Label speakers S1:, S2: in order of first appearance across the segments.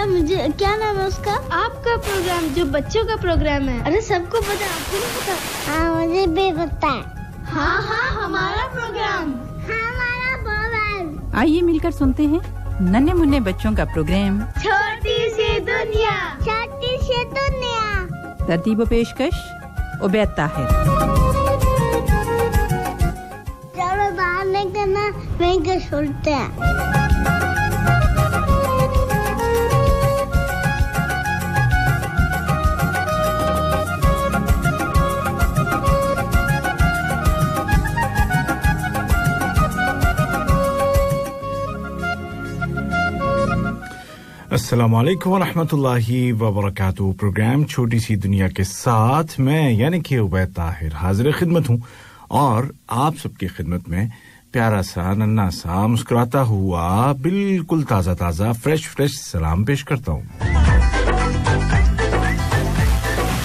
S1: मुझे क्या नाम है उसका? आपका प्रोग्राम जो बच्चों का प्रोग्राम है। अरे सबको पता, आपको नहीं पता?
S2: हाँ मुझे भी पता है।
S1: हाँ हाँ हमारा प्रोग्राम।
S2: हमारा प्रोग्राम।
S3: आइए मिलकर सुनते हैं नन्हे मुन्ने बच्चों का प्रोग्राम
S1: छोटी सी दुनिया।
S2: छोटी सी दुनिया।
S3: तरतीब व पेशकश उबैद ताहिर।
S2: चलो बाहर निकलना, वहीं के सुनते हैं।
S4: अस्सलामु अलैकुम व रहमतुल्लाहि व बरकातुहू। प्रोग्राम छोटी सी दुनिया के साथ मैं यानी कि उबैद ताहिर हाजिर खिदमत हूँ और आप सबकी खिदमत में प्यारा सा नन्हा सा मुस्कुराता हुआ बिल्कुल ताज़ा ताज़ा फ्रेश सलाम पेश करता हूँ।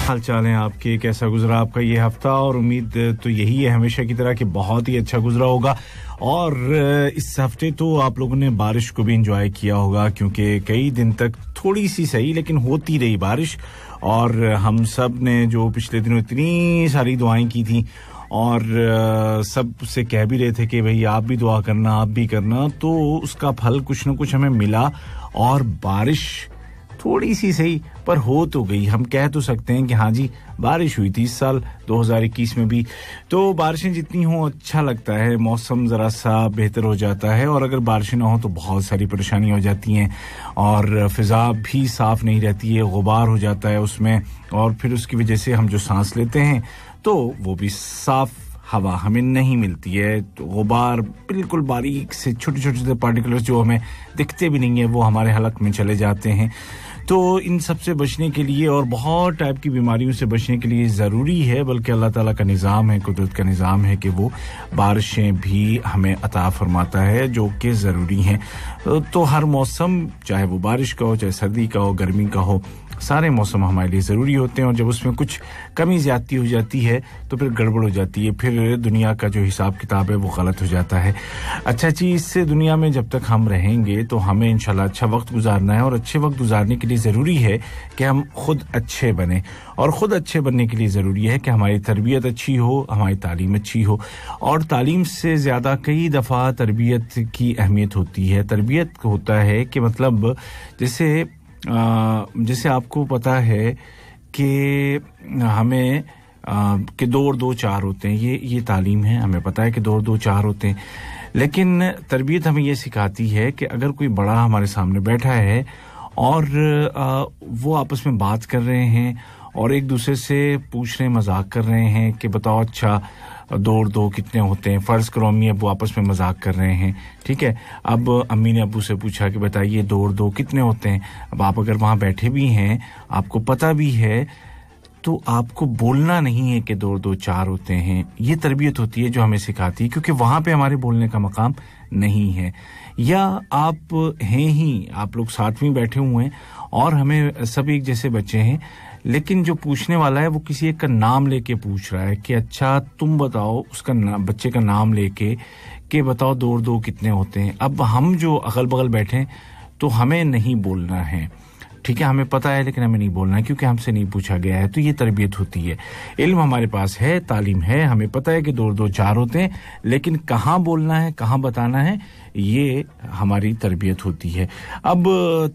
S4: हाल चाल है आपके, कैसा गुजरा आपका ये हफ्ता? और उम्मीद तो यही है हमेशा की तरह कि बहुत ही अच्छा गुजरा होगा। और इस हफ्ते तो आप लोगों ने बारिश को भी एंजॉय किया होगा क्योंकि कई दिन तक थोड़ी सी सही लेकिन होती रही बारिश। और हम सब ने जो पिछले दिनों इतनी सारी दुआएं की थी और सब से कह भी रहे थे कि भाई आप भी दुआ करना, आप भी करना, तो उसका फल कुछ न कुछ हमें मिला और बारिश थोड़ी सी सही पर हो तो गई। हम कह तो सकते हैं कि हाँ जी बारिश हुई थी इस साल 2021 में भी। तो बारिशें जितनी हो अच्छा लगता है, मौसम जरा सा बेहतर हो जाता है। और अगर बारिशें ना हो तो बहुत सारी परेशानियां हो जाती हैं और फिजा भी साफ नहीं रहती है, गुबार हो जाता है उसमें और फिर उसकी वजह से हम जो सांस लेते हैं तो वो भी साफ हवा हमें नहीं मिलती है। तो गुबार बिल्कुल बारीक से छोटे पार्टिकल्स जो हमें दिखते भी नहीं है वो हमारे हलक में चले जाते हैं। तो इन सब से बचने के लिए और बहुत टाइप की बीमारियों से बचने के लिए ज़रूरी है, बल्कि अल्लाह ताला का निज़ाम है, कुदरत का निज़ाम है कि वो बारिशें भी हमें अता फरमाता है जो कि ज़रूरी हैं। तो हर मौसम, चाहे वो बारिश का हो, चाहे सर्दी का हो, गर्मी का हो, सारे मौसम हमारे लिए ज़रूरी होते हैं। और जब उसमें कुछ कमी ज़्यादती हो जाती है तो फिर गड़बड़ हो जाती है, फिर दुनिया का जो हिसाब किताब है वो गलत हो जाता है। अच्छा चीज़ इससे दुनिया में जब तक हम रहेंगे तो हमें इंशाल्लाह अच्छा वक्त गुजारना है और अच्छे वक्त गुजारने के लिए ज़रूरी है कि हम खुद अच्छे बने। और खुद अच्छे बनने के लिए ज़रूरी है कि हमारी तरबियत अच्छी हो, हमारी तालीम अच्छी हो। और तालीम से ज़्यादा कई दफ़ा तरबियत की अहमियत होती है। तरबियत होता है कि मतलब जैसे आपको पता है कि हमें कि 2 और 2 4 होते हैं, ये तालीम है, हमें पता है कि 2 और 2 4 होते हैं। लेकिन तरबियत हमें ये सिखाती है कि अगर कोई बड़ा हमारे सामने बैठा है और वो आपस में बात कर रहे हैं और एक दूसरे से पूछ रहे हैं, मजाक कर रहे हैं कि बताओ अच्छा 2 और 2 कितने होते हैं। फर्ज करो अम्मी अब्बू आपस में मजाक कर रहे हैं, ठीक है। अब अम्मी ने अब्बू से पूछा कि बताइए 2 और 2 कितने होते हैं। अब आप अगर वहां बैठे भी हैं, आपको पता भी है, तो आपको बोलना नहीं है कि 2 और 2 4 होते हैं। ये तरबियत होती है जो हमें सिखाती है, क्योंकि वहां पे हमारे बोलने का मकाम नहीं है। या आप हैं ही, आप लोग साथ में बैठे हुए हैं और हमें सब एक जैसे बच्चे हैं, लेकिन जो पूछने वाला है वो किसी एक का नाम लेके पूछ रहा है कि अच्छा तुम बताओ, उसका बच्चे का नाम लेके कि बताओ 2 और 2 कितने होते हैं। अब हम जो अगल बगल बैठे हैं तो हमें नहीं बोलना है, ठीक है, हमें पता है लेकिन हमें नहीं बोलना है क्योंकि हमसे नहीं पूछा गया है। तो ये तरबियत होती है। इल्म हमारे पास है, तालीम है, हमें पता है कि 2 और 2 4 होते हैं, लेकिन कहाँ बोलना है, कहाँ बताना है, ये हमारी तरबियत होती है। अब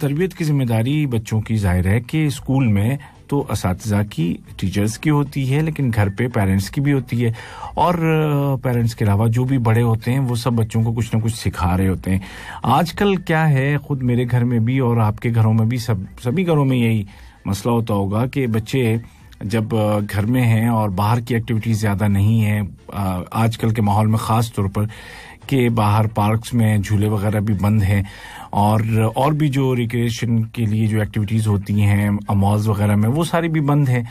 S4: तरबियत की जिम्मेदारी बच्चों की जाहिर है कि स्कूल में तो असातिज़ा की, टीचर्स की होती है, लेकिन घर पे पेरेंट्स की भी होती है। और पेरेंट्स के अलावा जो भी बड़े होते हैं वो सब बच्चों को कुछ ना कुछ सिखा रहे होते हैं। आजकल क्या है, खुद मेरे घर में भी और आपके घरों में भी, सभी घरों में यही मसला होता होगा कि बच्चे जब घर में हैं और बाहर की एक्टिविटीज़ ज़्यादा नहीं है आजकल के माहौल में, ख़ास तौर पर कि बाहर पार्क्स में झूले वगैरह भी बंद हैं और भी जो रिक्रिएशन के लिए जो एक्टिविटीज़ होती हैं मॉल्स वगैरह में, वो सारी भी बंद हैं।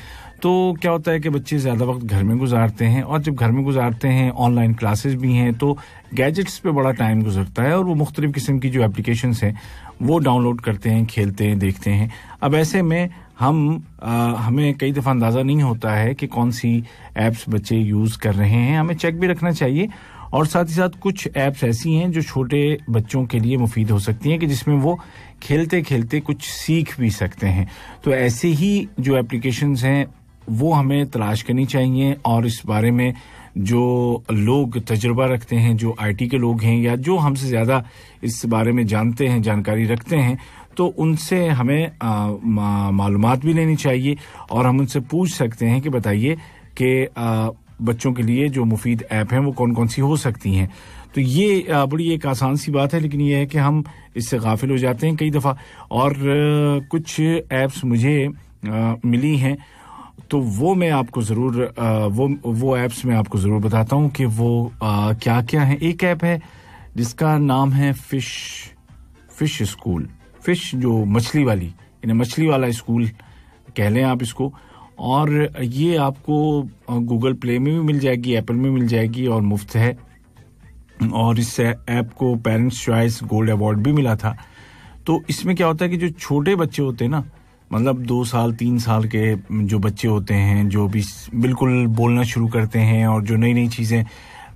S4: तो क्या होता है कि बच्चे ज़्यादा वक्त घर में गुजारते हैं और जब घर में गुजारते हैं ऑनलाइन क्लासेस भी हैं तो गैजेट्स पे बड़ा टाइम गुजरता है और वो मुख्तलिफ किस्म की जो एप्लीकेशंस हैं वो डाउनलोड करते हैं, खेलते हैं, देखते हैं। अब ऐसे में हमें कई दफ़ा अंदाज़ा नहीं होता है कि कौन सी ऐप्स बच्चे यूज़ कर रहे हैं। हमें चेक भी रखना चाहिए اور ساتھ ہی ساتھ کچھ ایپس ایسی ہیں جو چھوٹے بچوں کے لیے مفید ہو سکتی ہیں کہ جس میں وہ کھیلتے کھیلتے کچھ سیکھ بھی سکتے ہیں. تو ایسے ہی جو اپلیکیشنز ہیں وہ ہمیں تلاش کرنی چاہیے اور اس بارے میں جو لوگ تجربہ رکھتے ہیں, جو آئی ٹی کے لوگ ہیں یا جو ہم سے زیادہ اس بارے میں جانتے ہیں, جانکاری رکھتے ہیں, تو ان سے ہمیں معلومات بھی لینی چاہیے اور ہم ان سے پوچھ سکتے ہیں کہ بتائیے کہ بچوں کے لیے جو مفید ایپ ہیں وہ کون کون سی ہو سکتی ہیں. تو یہ بڑی ایک آسان سی بات ہے, لیکن یہ ہے کہ ہم اس سے غافل ہو جاتے ہیں کئی دفعہ. اور کچھ ایپس مجھے ملی ہیں تو وہ میں آپ کو ضرور وہ ایپس میں آپ کو ضرور بتاتا ہوں کہ وہ کیا کیا ہیں. ایک ایپ ہے جس کا نام ہے فش اسکول, فش جو مچھلی والی, یعنی مچھلی والا اسکول کہہ لیں آپ اس کو. اور یہ آپ کو گوگل پلے میں بھی مل جائے گی, ایپل میں مل جائے گی اور مفت ہے. اور اس ایپ کو پیرنٹس چوائس گولڈ ایوارڈ بھی ملا تھا. تو اس میں کیا ہوتا ہے کہ جو چھوٹے بچے ہوتے ہیں نا, مطلب 2 سال 3 سال کے جو بچے ہوتے ہیں جو بھی بالکل بولنا شروع کرتے ہیں اور جو نئی نئی چیزیں,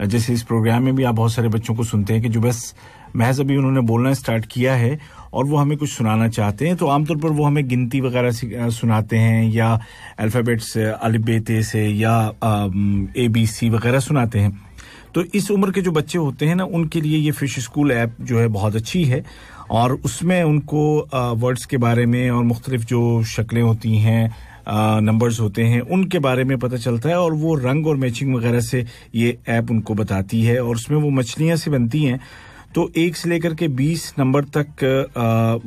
S4: جیسے اس پروگرام میں بھی آپ بہت سارے بچوں کو سنتے ہیں کہ جو بس محض ابھی انہوں نے بولنا اسٹارٹ کیا ہے اور وہ ہمیں کچھ سنانا چاہتے ہیں, تو عام طور پر وہ ہمیں گنتی وغیرہ سناتے ہیں یا الفابیٹس الف ب ت سے یا اے بی سی وغیرہ سناتے ہیں. تو اس عمر کے جو بچے ہوتے ہیں نا, ان کے لیے یہ فش اسکول ایپ جو ہے بہت اچھی ہے. اور اس میں ان کو ورڈز کے بارے میں اور مختلف جو شکلیں ہوتی ہیں, نمبرز ہوتے ہیں, ان کے بارے میں پتہ چلتا ہے. اور وہ رنگ اور میچنگ وغیرہ سے یہ ایپ ان کو بتاتی ہے. اور اس میں وہ مچھلیاں سے بنتی ہیں, تو 1 سے لے کر کے 20 نمبر تک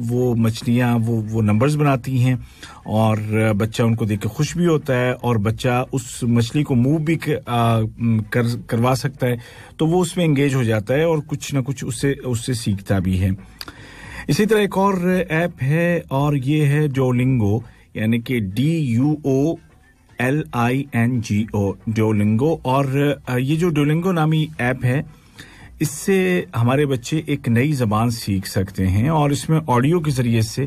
S4: وہ مچھلیاں وہ نمبرز بناتی ہیں. اور بچہ ان کو دیکھ کے خوش بھی ہوتا ہے اور بچہ اس مچھلی کو موو بھی کروا سکتا ہے. تو وہ اس میں انگیج ہو جاتا ہے اور کچھ نہ کچھ اس سے سیکھتا بھی ہے. اسی طرح ایک اور ایپ ہے اور یہ ہے ڈولنگو, یعنی کہ DUOLINGO, ڈولنگو. اور یہ جو ڈولنگو نامی ایپ ہے, اس سے ہمارے بچے ایک نئی زبان سیکھ سکتے ہیں. اور اس میں آڈیو کے ذریعے سے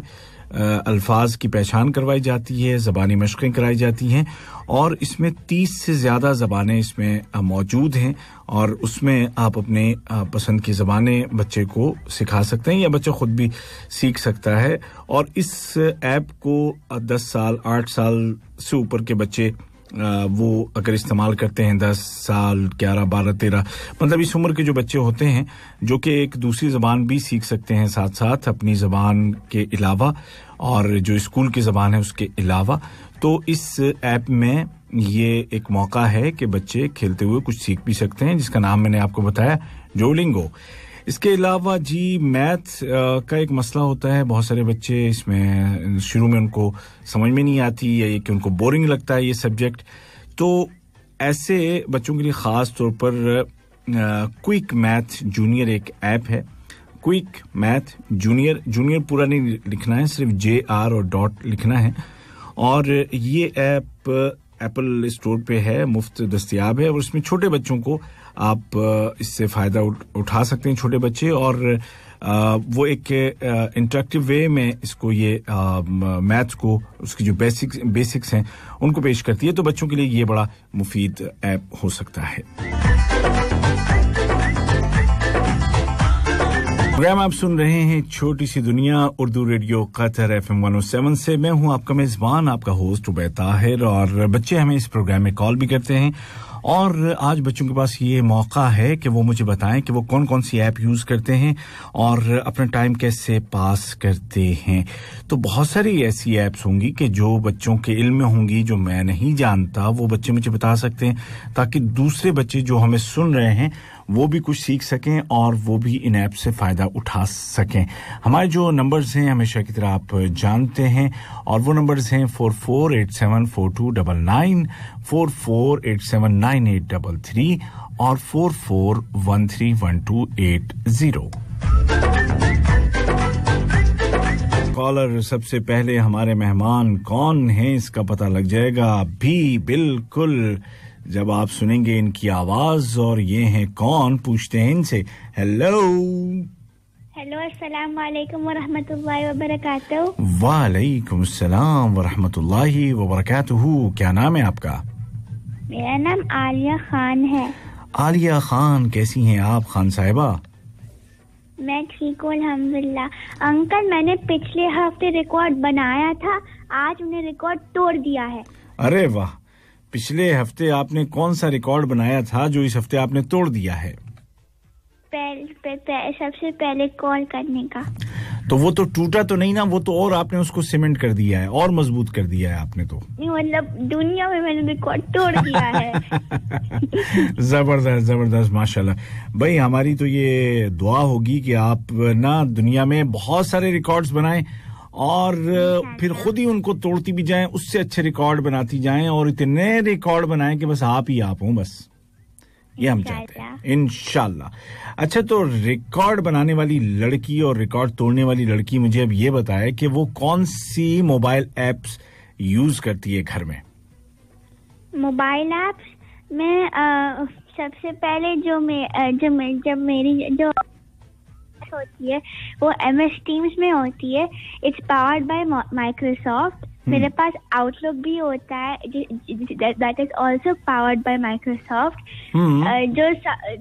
S4: الفاظ کی پہچان کروائی جاتی ہے, زبانی مشقیں کرائی جاتی ہیں. اور اس میں 30 سے زیادہ زبانیں اس میں موجود ہیں. اور اس میں آپ اپنے پسند کی زبانیں بچے کو سکھا سکتے ہیں یا بچہ خود بھی سیکھ سکتا ہے. اور اس ایپ کو 10 سال 8 سال سے اوپر کے بچے وہ اگر استعمال کرتے ہیں, 10 سال 11 12 13, مطلب اس عمر کے جو بچے ہوتے ہیں جو کہ ایک دوسری زبان بھی سیکھ سکتے ہیں ساتھ ساتھ اپنی زبان کے علاوہ اور جو اسکول کی زبان ہے اس کے علاوہ. تو اس ایپ میں یہ ایک موقع ہے کہ بچے کھیلتے ہوئے کچھ سیکھ بھی سکتے ہیں, جس کا نام میں نے آپ کو بتایا ڈولنگو. اس کے علاوہ میتھ کا ایک مسئلہ ہوتا ہے. بہت سارے بچے اس میں شروع میں ان کو سمجھ میں نہیں آتی یا کہ ان کو بورنگ لگتا ہے یہ سبجیکٹ. تو ایسے بچوں کے لیے خاص طور پر کوئک میتھ جونیئر ایک ایپ ہے. کوئک میتھ جونیئر پورا نہیں لکھنا ہے, صرف JR اور ڈاٹ لکھنا ہے. اور یہ ایپ ایپل اسٹور پہ ہے, مفت دستیاب ہے. اور اس میں چھوٹے بچوں کو آپ اس سے فائدہ اٹھا سکتے ہیں, چھوٹے بچے. اور وہ ایک انٹریکٹیو وے میں اس کو یہ میتھس کو اس کی جو بیسکس ہیں ان کو پیش کرتی ہے. تو بچوں کے لیے یہ بڑا مفید ایپ ہو سکتا ہے. پروگرام آپ سن رہے ہیں چھوٹی سی دنیا, اردو ریڈیو قطر FM 107 سے. میں ہوں آپ کا میزبان, آپ کا ہوسٹ عبید طاہر. اور بچے ہمیں اس پروگرام میں کال بھی کرتے ہیں. اور آج بچوں کے پاس یہ موقع ہے کہ وہ مجھے بتائیں کہ وہ کون کون سی ایپ یوز کرتے ہیں اور اپنا ٹائم کیسے پاس کرتے ہیں. تو بہت ساری ایسی ایپس ہوں گی کہ جو بچوں کے علم میں ہوں گی, جو میں نہیں جانتا, وہ بچے مجھے بتا سکتے ہیں تاکہ دوسرے بچے جو ہمیں سن رہے ہیں وہ بھی کچھ سیکھ سکیں اور وہ بھی ان ایپ سے فائدہ اٹھا سکیں. ہمارے جو نمبرز ہیں ہمیشہ کی طرح آپ جانتے ہیں, اور وہ نمبرز ہیں 44874299, 44879833 اور 44131280. کالر سب سے پہلے ہمارے مہمان کون ہیں اس کا پتہ لگ جائے گا بھی بالکل جب آپ سنیں گے ان کی آواز. اور یہ ہیں کون, پوچھتے ہیں ان سے. ہیلو
S2: السلام علیکم ورحمۃ اللہ وبرکاتہ.
S4: وعلیکم السلام ورحمۃ اللہ وبرکاتہ. کیا نام ہے آپ کا؟
S2: میرا نام عالیہ خان ہے.
S4: عالیہ خان کیسی ہیں آپ خان صاحبہ؟
S2: میں ٹھیک ہوں الحمدللہ. انکل میں نے پچھلے ہفتے ریکارڈ بنایا تھا, آج انہیں ریکارڈ توڑ دیا ہے.
S4: ارے واہ, پچھلے ہفتے آپ نے کون سا ریکارڈ بنایا تھا جو اس ہفتے آپ نے توڑ دیا ہے؟
S2: سب سے پہلے کال کرنے کا.
S4: تو وہ تو ٹوٹا تو نہیں نا, وہ تو اور آپ نے اس کو سیمنٹ کر دیا ہے اور مضبوط کر دیا ہے آپ نے. تو
S2: مطلب دنیا میں نے ریکارڈ توڑ دیا ہے.
S4: زبردست زبردست, ماشاءاللہ. بھائی ہماری تو یہ دعا ہوگی کہ آپ نا دنیا میں بہت سارے ریکارڈز بنائیں اور پھر خود ہی ان کو توڑتی بھی جائیں, اس سے اچھے ریکارڈ بناتی جائیں اور اتنے ریکارڈ بنائیں کہ بس آپ ہی آپ ہوں, بس یہ ہم چاہتے ہیں انشاءاللہ. اچھا, تو ریکارڈ بنانے والی لڑکی اور ریکارڈ توڑنے والی لڑکی مجھے اب یہ بتائے کہ وہ کون سی موبائل ایپس یوز کرتی ہے گھر میں؟
S2: موبائل ایپس میں سب سے پہلے جب میری جو ہوتی ہے وہ ایم ایس ٹیمز میں ہوتی ہے. It's powered by Microsoft. میرے پاس آؤٹ لک بھی ہوتا ہے that is also powered by Microsoft.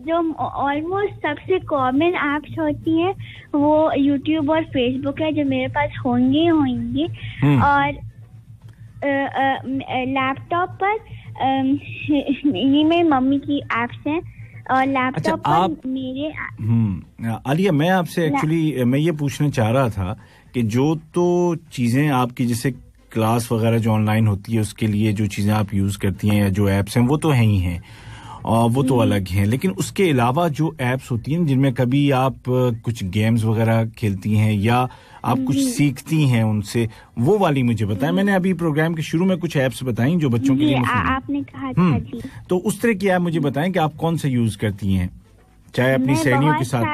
S2: جو آلموسٹ سب سے کامن ایپس ہوتی ہیں وہ یوٹیوب اور فیس بک ہے جو میرے پاس ہوں گی. اور لیپ ٹاپ پر یہ میری ممی کی ایپس ہیں اور لیپ ٹاپ پر میرے.
S4: عالیہ, میں آپ سے ایکچولی میں یہ پوچھنا چاہ رہا تھا کہ جو تو چیزیں آپ کی جیسے کلاس وغیرہ جو آن لائن ہوتی ہے اس کے لیے جو چیزیں آپ یوز کرتی ہیں یا جو ایپس ہیں وہ تو ہیں ہی ہیں اور وہ تو الگ ہیں, لیکن اس کے علاوہ جو ایپس ہوتی ہیں جن میں کبھی آپ کچھ گیمز وغیرہ کھیلتی ہیں یا آپ کچھ سیکھتی ہیں ان سے, وہ والی مجھے بتائیں. میں نے ابھی پروگرام کے شروع میں کچھ ایپس بتائیں جو بچوں کے لیے
S2: آپ نے کہا تھا جی,
S4: تو اس طرح کی ایپ مجھے بتائیں کہ آپ کون سے یوز کرتی ہیں, چاہے اپنی سہیلیوں کے ساتھ.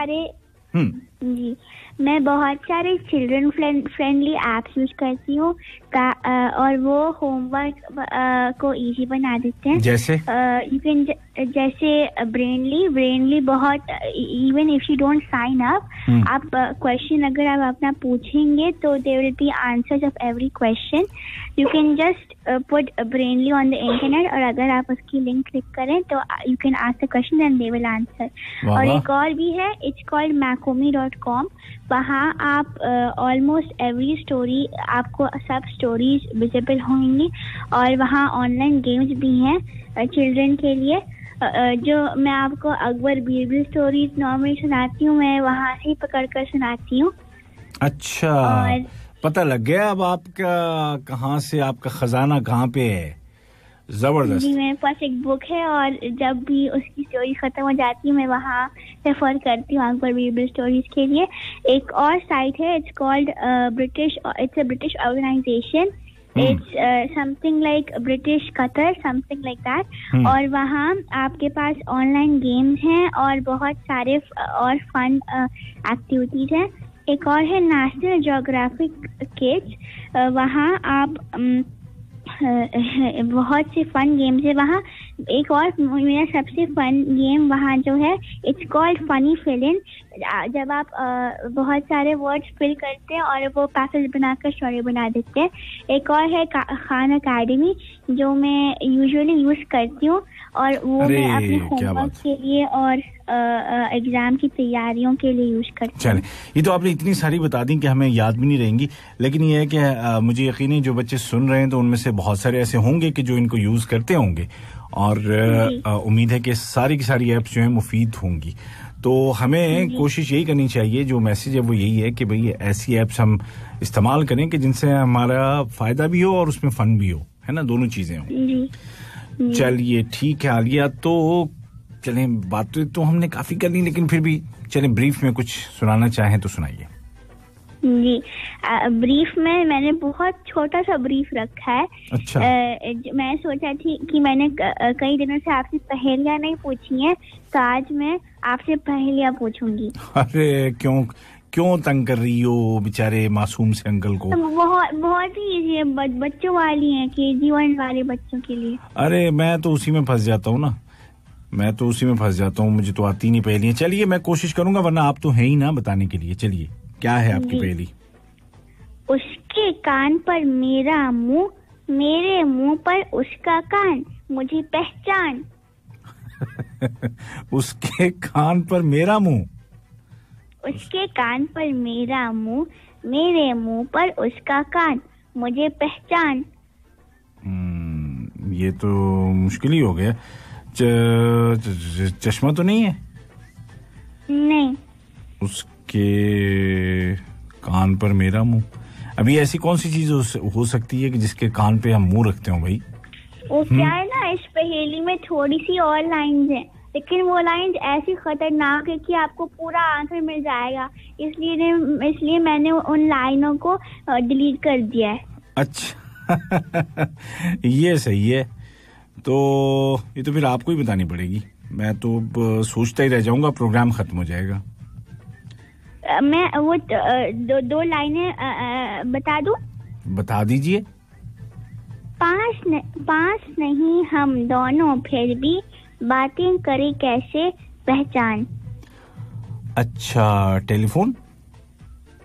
S2: جی, میں بہت سارے چلڈرن فرینڈلی ایپس یوز کرتی ہوں اور وہ ہوم ورک کو ایزی بنا دیتے ہیں.
S4: جیسے
S2: جیسے برینلی بہت, even if you don't sign up, آپ کوشچن اگر آپ اپنا پوچھیں گے تو there will be answers of every question. You can just put Brainly on the internet اور اگر آپ اس کی لنک کلک کریں تو you can ask the question and they will answer. اور ایک اور بھی ہے, اٹس کالڈ macomi.com. وہاں آپ آلموسٹ ایوری اسٹوری, آپ کو سب اسٹوریز ویزیبل ہوں گی اور وہاں آن لائن گیمز بھی ہیں چلڈرن کے لیے جو میں آپ کو اکبر بیربل اسٹوریز نارملی سناتی ہوں, میں وہاں سے ہی پکڑ کر سناتی ہوں.
S4: اچھا, پتہ لگ گیا اب آپ کا کہاں سے, آپ کا خزانہ کہاں پہ ہے. زبردست.
S2: جی, میرے پاس ایک بک ہے اور جب بھی اس کی اسٹوری ختم ہو جاتی ہے میں وہاں ریفر کرتی ہوں اکبر بیربل اسٹوریز کے لیے. ایک اور سائٹ ہے, it's called it's a British organisation. It's something like British Qatar, something like that. اور وہاں آپ کے پاس آن لائن گیمز ہیں اور بہت سارے اور فن ایکٹیویٹیز ہیں. ایک اور ہے نیشنل جیوگرافک کڈس, وہاں آپ بہت سے فن گیمز ہیں وہاں. ایک اور میرا سب سے فن گیم وہاں جو ہے اٹس کالڈ فنی فل ان. جب آپ بہت سارے ورڈز فل کرتے ہیں اور وہ پیسز بنا کر اسٹوری بنا دیتے ہیں. ایک اور ہے خان اکیڈمی جو میں یوزلی یوز کرتی ہوں اور وہ میں اپنے ہوم ورک کے لیے اور ایگزام کی تیاریوں کے لیے یوز کرتی ہوں.
S4: چلیں, یہ تو آپ نے اتنی ساری بتا دیں کہ ہمیں یاد بھی نہیں رہیں گی, لیکن یہ ہے کہ مجھے یقین ہے جو بچے سن رہے ہیں تو ان میں سے بہت سارے ایسے ہوں گے کہ جو ان کو یوز کرتے ہوں گے اور امید ہے کہ ساری کی ساری ایپس جو ہیں مفید ہوں گی. تو ہمیں کوشش یہی کرنی چاہیے, جو میسج ہے وہ یہی ہے کہ بھئی ایسی ایپس ہم استعمال کریں کہ جن سے ہمارا فائدہ بھی ہو اور اس میں فن بھی ہو, ہے نا, دونوں چیزیں ہوں. چلیے ٹھیک ہے عالیہ, تو چلیں بات تو ہم نے کافی کر لی, لیکن پھر بھی چلیں بریف میں کچھ سنانا چاہیں تو سنائیے.
S2: جی, بریف میں نے بہت چھوٹا سا بریف رکھا ہے.
S4: اچھا.
S2: میں سوچا تھی کہ میں نے کئی دنوں سے آپ سے پہیلیاں نہیں پوچھی ہیں تو آج میں آپ سے پہیلیاں پوچھوں گی.
S4: ارے کیوں تنگ کر رہی ہو بیچارے معصوم سے انکل کو؟
S2: بہت ہی ایزی ہے, بچوں والی ہیں, KG 1 والے بچوں کے لیے.
S4: ارے میں تو اسی میں پھنس جاتا ہوں نا, مجھے تو آتی نہیں پہلیاں. چلیے میں کوشش کروں گا, ورنہ آپ تو ہیں ہی نا بتانے کے لیے. چلیے کیا ہے آپ کی پہلی؟
S2: اس کے کان پر میرا منہ, میرے منہ پر اس کا کان, مجھے پہچان.
S4: उसके कान पर मेरा मुंह,
S2: उसके कान पर मेरा मुंह, मेरे मुंह पर उसका कान, मुझे पहचान।
S4: ये तो मुश्किल ही हो गया। चश्मा तो नहीं है?
S2: नहीं।
S4: उसके कान पर मेरा मुंह, अभी ऐसी कौन सी चीज हो सकती है कि जिसके कान पे हम मुंह रखते हो भाई?
S2: वो क्या है ना, इस पहेली में थोड़ी सी और लाइंस हैं, लेकिन वो लाइंस ऐसी खतरनाक है कि आपको पूरा आंसर मिल जाएगा, इसलिए मैंने उन लाइनों को डिलीट कर दिया है।
S4: अच्छा ये सही है। तो ये तो फिर आपको ही बतानी पड़ेगी, मैं तो सोचता ही रह जाऊंगा, प्रोग्राम खत्म हो जाएगा।
S2: मैं वो दो लाइनें बता दूं?
S4: बता दीजिए।
S2: पास नहीं हम दोनों, फिर भी बातें करे कैसे पहचान।
S4: अच्छा, टेलीफोन?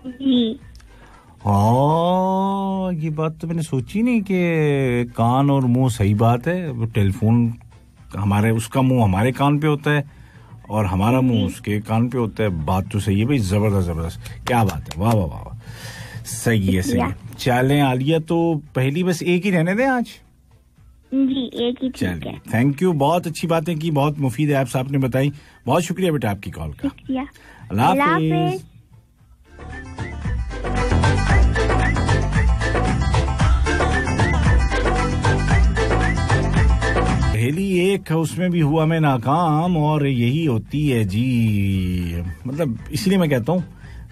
S2: जी।
S4: हाँ, ये बात तो मैंने सोची नहीं कि कान और मुंह, सही बात है। वो टेलीफोन हमारे, उसका मुंह हमारे कान पे होता है और हमारा मुंह उसके कान पे होता है। बात तो सही है भाई, जबरदस्त, क्या बात है, वाह वाह वाह, सही है सही है। चलें आलिया, तो पहली बस एक ही रहने दें आज।
S2: जी एक ही, ठीक है।
S4: थैंक यू, बहुत अच्छी बातें की, बहुत मुफीद ऐप्स आपने बताई, बहुत शुक्रिया बेटा आपकी कॉल का। अल्लाह हाफिज। पहली एक उसमें भी हुआ मैं नाकाम, और यही होती है जी, मतलब इसीलिए मैं कहता हूँ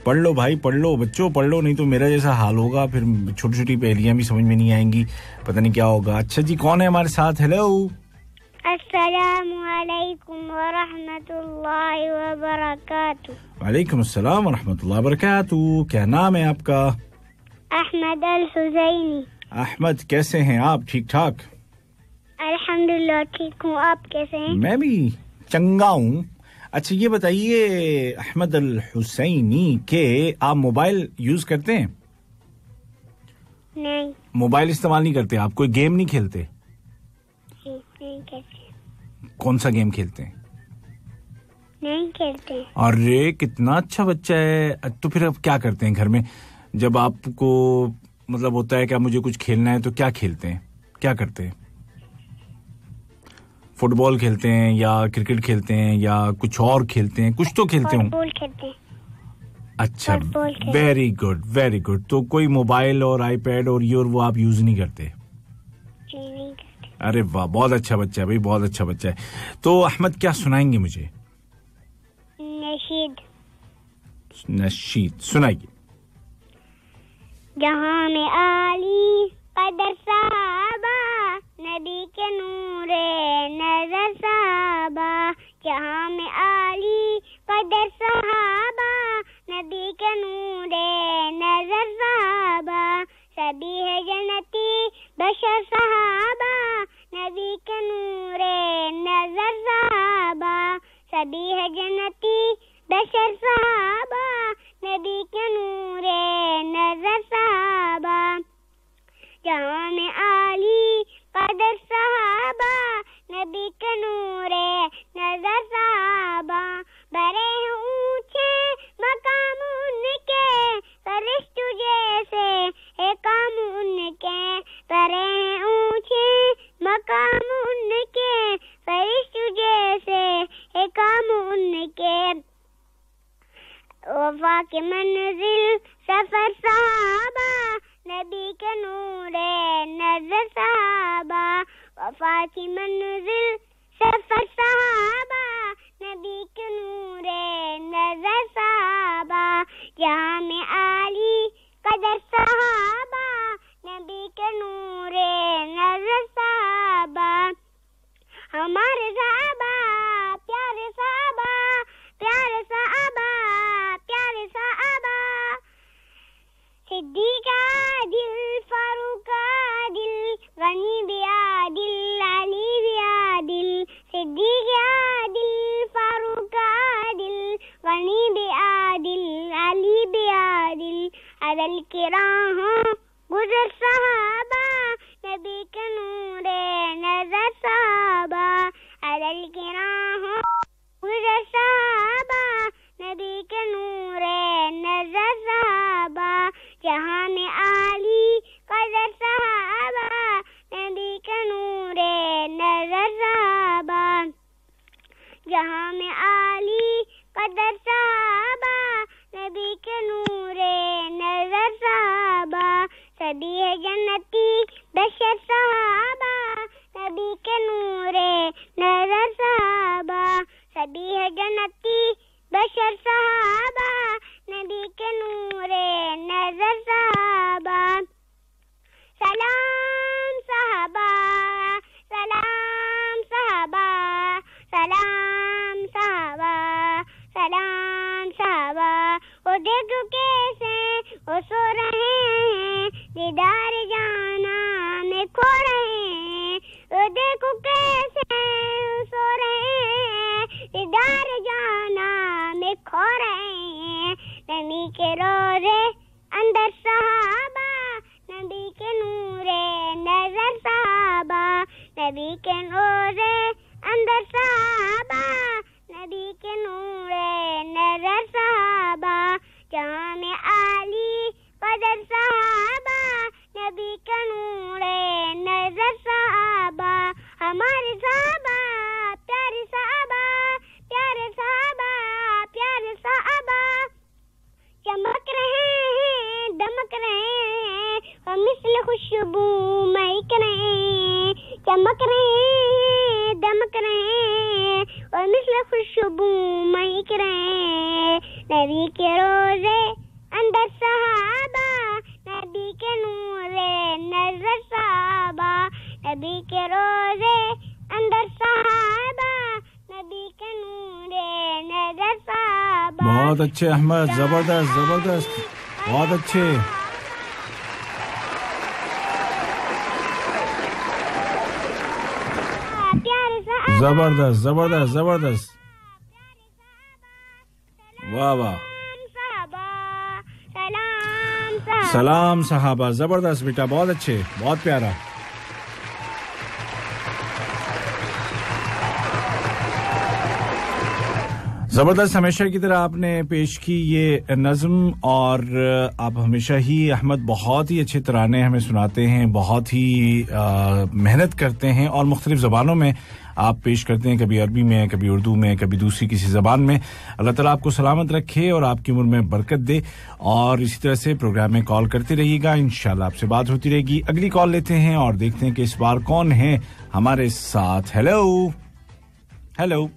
S4: पढ़ लो भाई, पढ़ लो बच्चों, पढ़ लो, नहीं तो मेरा जैसा हाल होगा, फिर छोटी छोटी पहेलियां भी समझ में नहीं आएंगी, पता नहीं क्या होगा। अच्छा जी, कौन है हमारे साथ? हेलो,
S5: अस्सलामु अलैकुम व रहमतुल्लाहि व बरकातुहू।
S4: वालेकुम अस्सलाम व रहमतुल्लाहि व बरकातुहू। क्या नाम है आपका?
S5: अहमद अल हुसैनी।
S4: अहमद, कैसे हैं आप? ठीक ठाक?
S5: अल्हम्दुलिल्लाह ठीक हूँ, आप कैसे हैं?
S4: मैं भी चंगा हूँ। अच्छा ये बताइए अहमद अल हुसैनी के आप मोबाइल यूज करते हैं?
S5: नहीं।
S4: मोबाइल इस्तेमाल नहीं करते आप? कोई गेम नहीं खेलते?
S5: नहीं खेलते।
S4: कौन सा गेम खेलते हैं?
S5: नहीं खेलते।
S4: अरे कितना अच्छा बच्चा है। तो फिर अब क्या करते हैं घर में, जब आपको मतलब होता है कि मुझे कुछ खेलना है, तो क्या खेलते हैं, क्या करते हैं? फुटबॉल खेलते हैं या क्रिकेट खेलते हैं या कुछ और खेलते हैं? कुछ तो खेलते हो।
S5: फुटबॉल खेलते हैं।
S4: अच्छा, वेरी गुड वेरी गुड। तो कोई मोबाइल और आईपैड और ये और वो आप यूज नहीं करते?
S5: नहीं करते।
S4: अरे वाह, बहुत अच्छा बच्चा है भाई, बहुत अच्छा बच्चा है। तो अहमद क्या सुनाएंगे मुझे?
S5: नशीद।
S4: नशीद सुनाइए।
S5: जहाँ में आली कदर साहबा, नबी के नूरे नजर साहबा, जहाँ में आली कदर साहबा, नबी के नूरे नजर साहबा, सभी है जन्नती बशर साहबा, नबी के नूरे नजर साहबा, सभी है जन्नती बशर साहबा, नबी के नूरे नजर साहबा, जहाँ में आली कदर साहबा, नबी के नूरे नजर साहबा, बड़े ऊंचे मकाम उनके, फरिश्तों जैसे है काम उनके, बड़े ऊंचे मकाम उनके, फरिश्तों जैसे है काम उनके, वफा के मंजिल सफर साहबा, नबी के नूरे नजर साहबा, वफा की मंजिल सफर साहबा, नबी के नूरे नजर साहबा, जहाँ में आली कदर साहबा, नबी के नूरे नजर साहबा, हमारे साहबा प्यारे साहबा, प्यारे साहबा, प्यारे साहबा, सिद्दीका दिल, फारूका दिल, गनी भी आदिल, अली भी आदिल, सिद्दीका दिल, फारूका दिल, गनी भी आदिल, अली भी आदिल, अदल की राहों गुजर साहबा, नबी के नूरे नजर साहबा, अदल की राहों देखो कैसे सो रहे हैं, दीदार जाना में खो रहे हैं, नबी के रोज़े अंदर सहाबा, नबी के नूरे नजर सहाबा, नबी के रोज़े अंदर सहाबा, नबी के नूरे नजर सहाबा, जामे आली कदर सहाबा, नबी के नूरे नजर सहाबा, हमारे सहाबा प्यारे सहाबा, प्यारे सहाबा, प्यारे सहाबा, चमक रहे हैं दमक रहे हैं और मिस्ल खुशबू महक रहे हैं, चमक रहे हैं दमक रहे हैं और मिस्ल खुशबू महक रहे हैं, नबी के रोज़े अंदर सहाबा, नबी के नूरे नजर सहाबा, नबी के रोज़े अंदर सहाबा, नबी के नूरे नजर सहाबा।
S4: बहुत अच्छे अहमद, जबरदस्त जबरदस्त, बहुत अच्छे। जबरदस्त जबरदस्त जबरदस्त, वाह वाह, सलाम सहाबा, जबरदस्त बेटा, बहुत अच्छे, बहुत प्यारा। जबरदस्त, हमेशा की तरह आपने पेश की ये नज़्म, और आप हमेशा ही अहमद बहुत ही अच्छे तराने हमें सुनाते हैं, बहुत ही मेहनत करते हैं और मुख्तलिफ ज़बानों में आप पेश करते हैं, कभी अरबी में, कभी उर्दू में, कभी दूसरी किसी ज़बान में। अल्लाह ताला आपको सलामत रखे और आपकी उम्र में बरकत दे, और इसी तरह से प्रोग्राम में कॉल करते रहिएगा, इंशाल्लाह आपसे बात होती रहेगी। अगली कॉल लेते हैं और देखते हैं कि इस बार कौन है हमारे साथ। हेलो हेलो,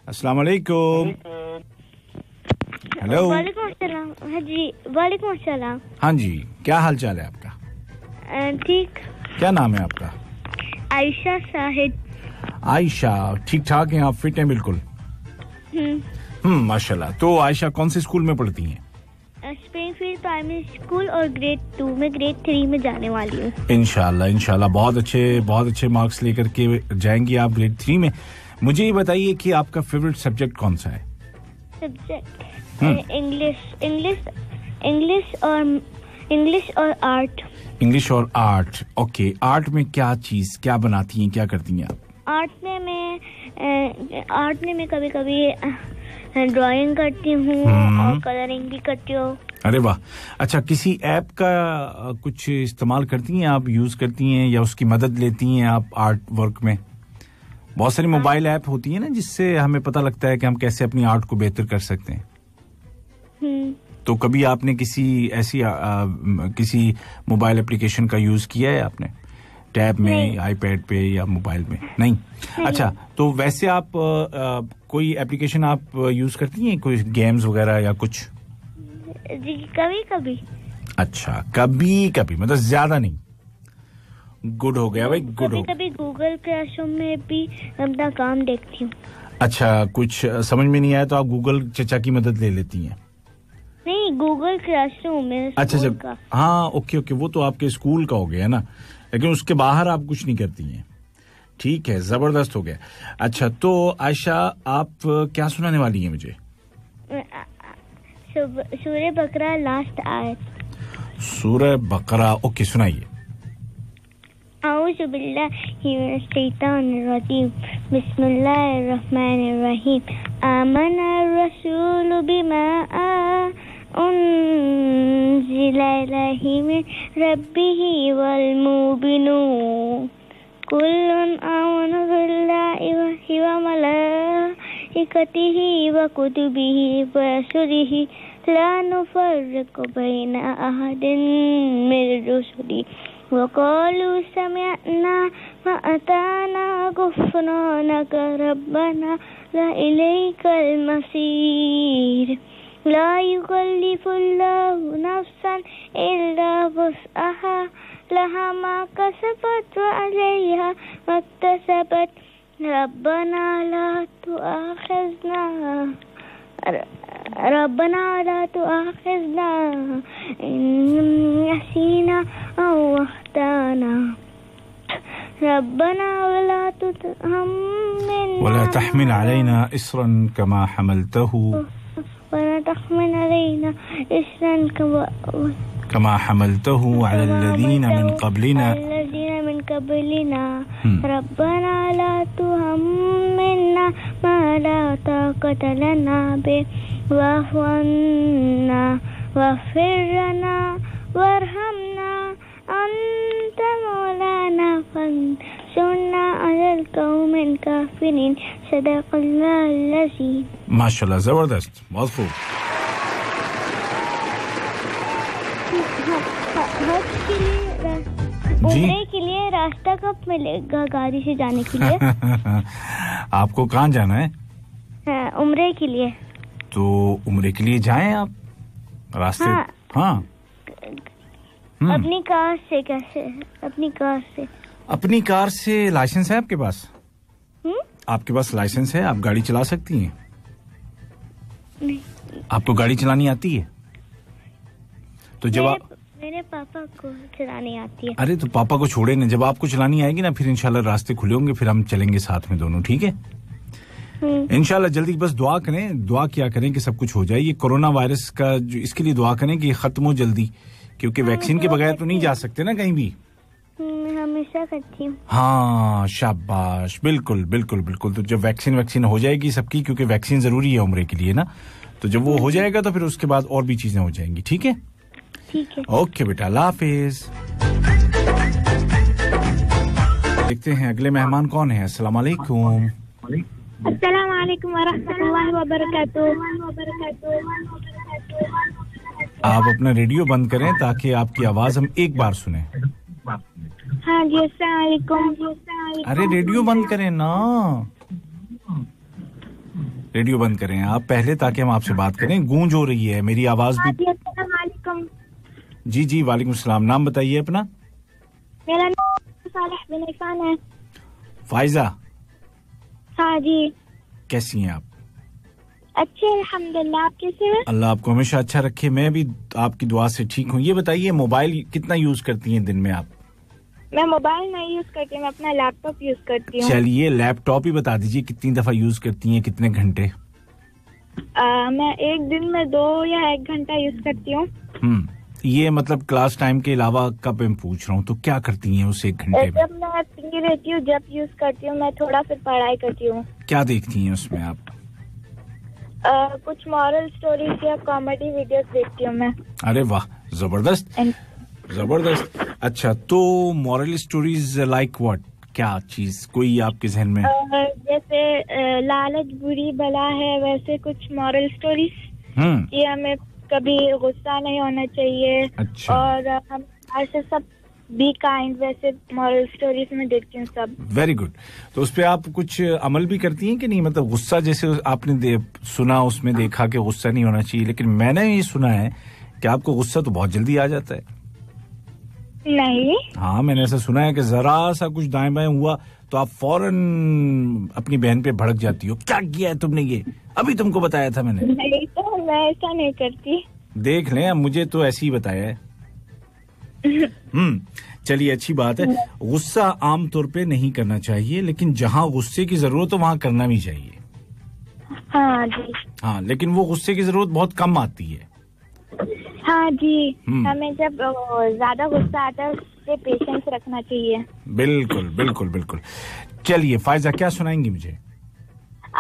S4: अस्सलाम वालेकुम। हेलो,
S5: वालेकुम अस्सलाम। हाँ जी, वालेकुम अस्सलाम।
S4: हाँ जी, क्या हाल चाल है आपका?
S5: ठीक।
S4: क्या नाम है आपका?
S5: आयशा साहिद।
S4: आयशा, ठीक ठाक हैं आप? फिट हैं बिल्कुल? माशाल्लाह। तो आयशा कौन से स्कूल में पढ़ती हैं?
S5: स्प्रिंगफील्ड प्राइमरी स्कूल, और ग्रेड 2 में, ग्रेड 3 में जाने वाली हूँ। इंशाल्लाह
S4: इंशाल्लाह बहुत अच्छे मार्क्स लेकर के जाएंगी आप ग्रेड 3 में। मुझे ये बताइए कि आपका फेवरेट सब्जेक्ट कौन सा है?
S5: सब्जेक्ट इंग्लिश और आर्ट।
S4: इंग्लिश और आर्ट, ओके। आर्ट में क्या बनाती हैं, क्या करती हैं आप?
S5: आर्ट में मैं कभी कभी ड्राइंग करती हूँ और कलरिंग भी करती हूँ।
S4: अरे वाह, अच्छा। किसी ऐप का कुछ इस्तेमाल करती हैं आप, यूज करती हैं, या उसकी मदद लेती हैं आप आर्ट वर्क में? बहुत सारी मोबाइल ऐप होती है ना, जिससे हमें पता लगता है कि हम कैसे अपनी आर्ट को बेहतर कर सकते हैं। तो कभी आपने किसी ऐसी किसी मोबाइल एप्लीकेशन का यूज किया है आपने, टैब में, आईपैड पे या मोबाइल में? नहीं। अच्छा, तो वैसे आप कोई एप्लीकेशन आप यूज करती हैं, कोई गेम्स वगैरह या कुछ?
S5: जी, कभी कभी।
S4: अच्छा, कभी कभी, मतलब ज्यादा नहीं। गुड हो गया भाई, गुड हो गया।
S5: कभी गूगल क्लासरूम में भी अपना काम देखती हूँ।
S4: अच्छा, कुछ समझ में नहीं आया तो आप गूगल चचा की मदद ले लेती हैं?
S5: नहीं, गूगल क्लासरूम में।
S4: अच्छा, हाँ, ओके, वो तो आपके स्कूल का हो गया ना, लेकिन उसके बाहर आप कुछ नहीं करती हैं। ठीक है, जबरदस्त हो गया। अच्छा, तो आयशा आप क्या सुनाने वाली हैं मुझे?
S5: सूरह बकरा लास्ट आयत।
S4: सूरह बकरा, ओके, सुनाइए।
S5: औज़ु बिल्लाहि मिनश शैतानिर रजीम, बिस्मिल्लाहिर रहमानिर रहीम, आमनर रसूलु बिमा उन्ज़िला इलैहि मिन रब्बिही वल मुमिनून कुल्लुन आमना बिल्लाहि व मलाइकतिही व कुतुबिही व रुसुलिही ला नुफ़र्रिक़ु बैना अहदिन मिन रुसुलिही वक़ालू समिअना व अताना गुफ़्रानक रब्बना व इलैकल मसीर ला युकल्लिफुल्लाहु नफ्सन इल्ला वुस्अहा लहा मा कसबत व अलैहा मक्तसबत रब्बना ला तुआखिज़ना इन नसीना औ अख्ताना ربنا
S4: ولا تحمل علينا إصرا كما حملته
S5: ولا تحمل علينا إصرا
S4: كما حملته على الذين من قبلنا
S5: ربنا لا تحملنا ما لا طاقة لنا به واعف عنا واغفر لنا وارحمنا أنت مولانا فانصرنا على القوم الكافرين صدق الله العظيم.
S4: ماشاءاللہ زبردست بہت خوب.
S5: عمرے کے لیے راستہ کب ملے گا گاڑی سے جانے کے لیے؟
S4: آپ کو کہاں جانا ہے؟
S5: عمرے کے لیے.
S4: تو عمرے کے لیے جائیں آپ راستے. ہاں
S5: اپنی کار سے. کیسے اپنی کار سے
S4: لائسنس ہے آپ کے پاس؟ آپ کے پاس لائسنس ہے؟ آپ گاڑی چلا سکتی ہیں؟
S5: نہیں.
S4: آپ کو گاڑی چلانی آتی ہے؟ تو جب
S5: میرے پاپا کو چلانی آتی ہے.
S4: ارے تو پاپا کو چھوڑے نا، جب آپ کو چلانی آئے گی نا پھر انشاءاللہ راستے کھلے ہوں گے، پھر ہم چلیں گے ساتھ میں دونوں. ٹھیک ہے انشاءاللہ جلدی. بس دعا کریں، دعا کیا کریں کہ سب کچھ ہو جائے. یہ کورونا وائرس کا جو اس کے لیے دعا کریں کہ یہ ختم ہو جلدی، کیونکہ ویکسین کے بغیر تو نہیں جا سکتے نا کہیں بھی.
S5: ہمیشہ کرتی ہوں.
S4: ہاں شاباش، بالکل بالکل بالکل. تو جب ویکسین ہو جائے گی سب کی، کیونکہ ویکسین ضروری ہے عمرے کے لیے نا، تو جب وہ ہو جائے گا تو پھر اس کے بعد اور بھی چیزیں ہو جائیں گی. ٹھیک ہے اوکے بیٹا، اللہ حافظ. دیکھتے ہیں اگلے مہمان کون ہیں. السلام علیکم.
S5: السلام علیکم ورحمۃ اللہ وبرکاتہ.
S4: آپ اپنا ریڈیو بند کریں تاکہ آپ کی آواز ہم ایک بار سنیں.
S5: ہاں جی السلام علیکم.
S4: ارے ریڈیو بند کریں نا، ریڈیو بند کریں آپ پہلے تاکہ ہم آپ سے بات کریں. گونج ہو رہی ہے میری آواز بھی.
S5: السلام علیکم.
S4: جی وعلیکم السلام. نام بتائیے اپنا.
S5: میرا نام صالح بن عرفان ہے.
S4: فائزہ.
S5: ہاں جی.
S4: کیسی ہیں آپ؟
S5: اچھے الحمدللہ. آپ کیسے ہیں؟
S4: اللہ آپ کو ہمیشہ اچھا رکھے. میں بھی آپ کی دعا سے ٹھیک ہوں. یہ بتائیے موبائل کتنا یوز کرتی ہیں دن میں آپ؟
S5: میں موبائل نہیں یوز کرتی، میں اپنا لیپ ٹاپ یوز کرتی ہوں.
S4: چلیے لیپ ٹاپ ہی بتا دیجیے کتنی دفعہ یوز کرتی ہیں، کتنے گھنٹے؟
S5: میں ایک دن میں 2 یا 1 گھنٹہ یوز کرتی ہوں.
S4: یہ مطلب کلاس ٹائم کے علاوہ کب میں پوچھ رہا ہوں، تو کیا کرتی ہیں اس 1 گھنٹے میں؟
S5: جب میں فری رہتی ہوں جب یوز کرتی ہوں میں تھوڑا، پھر پڑھائی کرتی ہوں.
S4: کیا دیکھتی ہیں اس میں آپ؟
S5: کچھ مورل سٹوریز یا کامیڈی ویڈیوز دیکھتی ہوں میں.
S4: ارے واہ زبردست زبردست. اچھا تو مورل سٹوریز لائک واٹ؟ کیا چیز کوئی آپ کے ذہن میں؟
S5: جیسے لالچ بری بلا ہے، ویسے کچھ مورل سٹوریز کہ ہمیں کبھی غصہ نہیں ہونا چاہیے.
S4: اچھا.
S5: اور ہم ایسے سب بی کائنڈ، ویسے مورل سٹوریز میں دیکھتی ہوں سب.
S4: Very good. تو اس پہ آپ کچھ عمل بھی کرتی ہیں کہ نہیں؟ مطلب غصہ جیسے آپ نے سنا اس میں دیکھا کہ غصہ نہیں ہونا چاہیے، لیکن میں نے یہ سنا ہے کہ آپ کو غصہ تو بہت جلدی آ جاتا ہے.
S5: نہیں.
S4: ہاں میں نے ایسا سنا ہے کہ ذرا سا کچھ دائیں بائیں ہوا تو آپ فوراً اپنی بہن پہ بھڑک جاتی ہو. کیا کیا ہے تم نے؟ یہ ابھی تم کو بتایا تھا میں نے.
S5: نہیں تو میں ایسا نہیں کرتی.
S4: دیکھ لیں مجھے تو ایسے ہی بتایا ہے. چلیے اچھی بات ہے. غصہ عام طور پہ نہیں کرنا چاہیے، لیکن جہاں غصے کی ضرورت ہو وہاں کرنا بھی چاہیے.
S5: ہاں جی.
S4: ہاں لیکن وہ غصے کی ضرورت بہت کم آتی ہے.
S5: ہاں جی. ہمیں جب زیادہ غصہ آتا ہے اس سے پیشنس رکھنا چاہیے.
S4: بالکل بالکل بالکل. چلیے فائزہ کیا سنائیں گی مجھے؟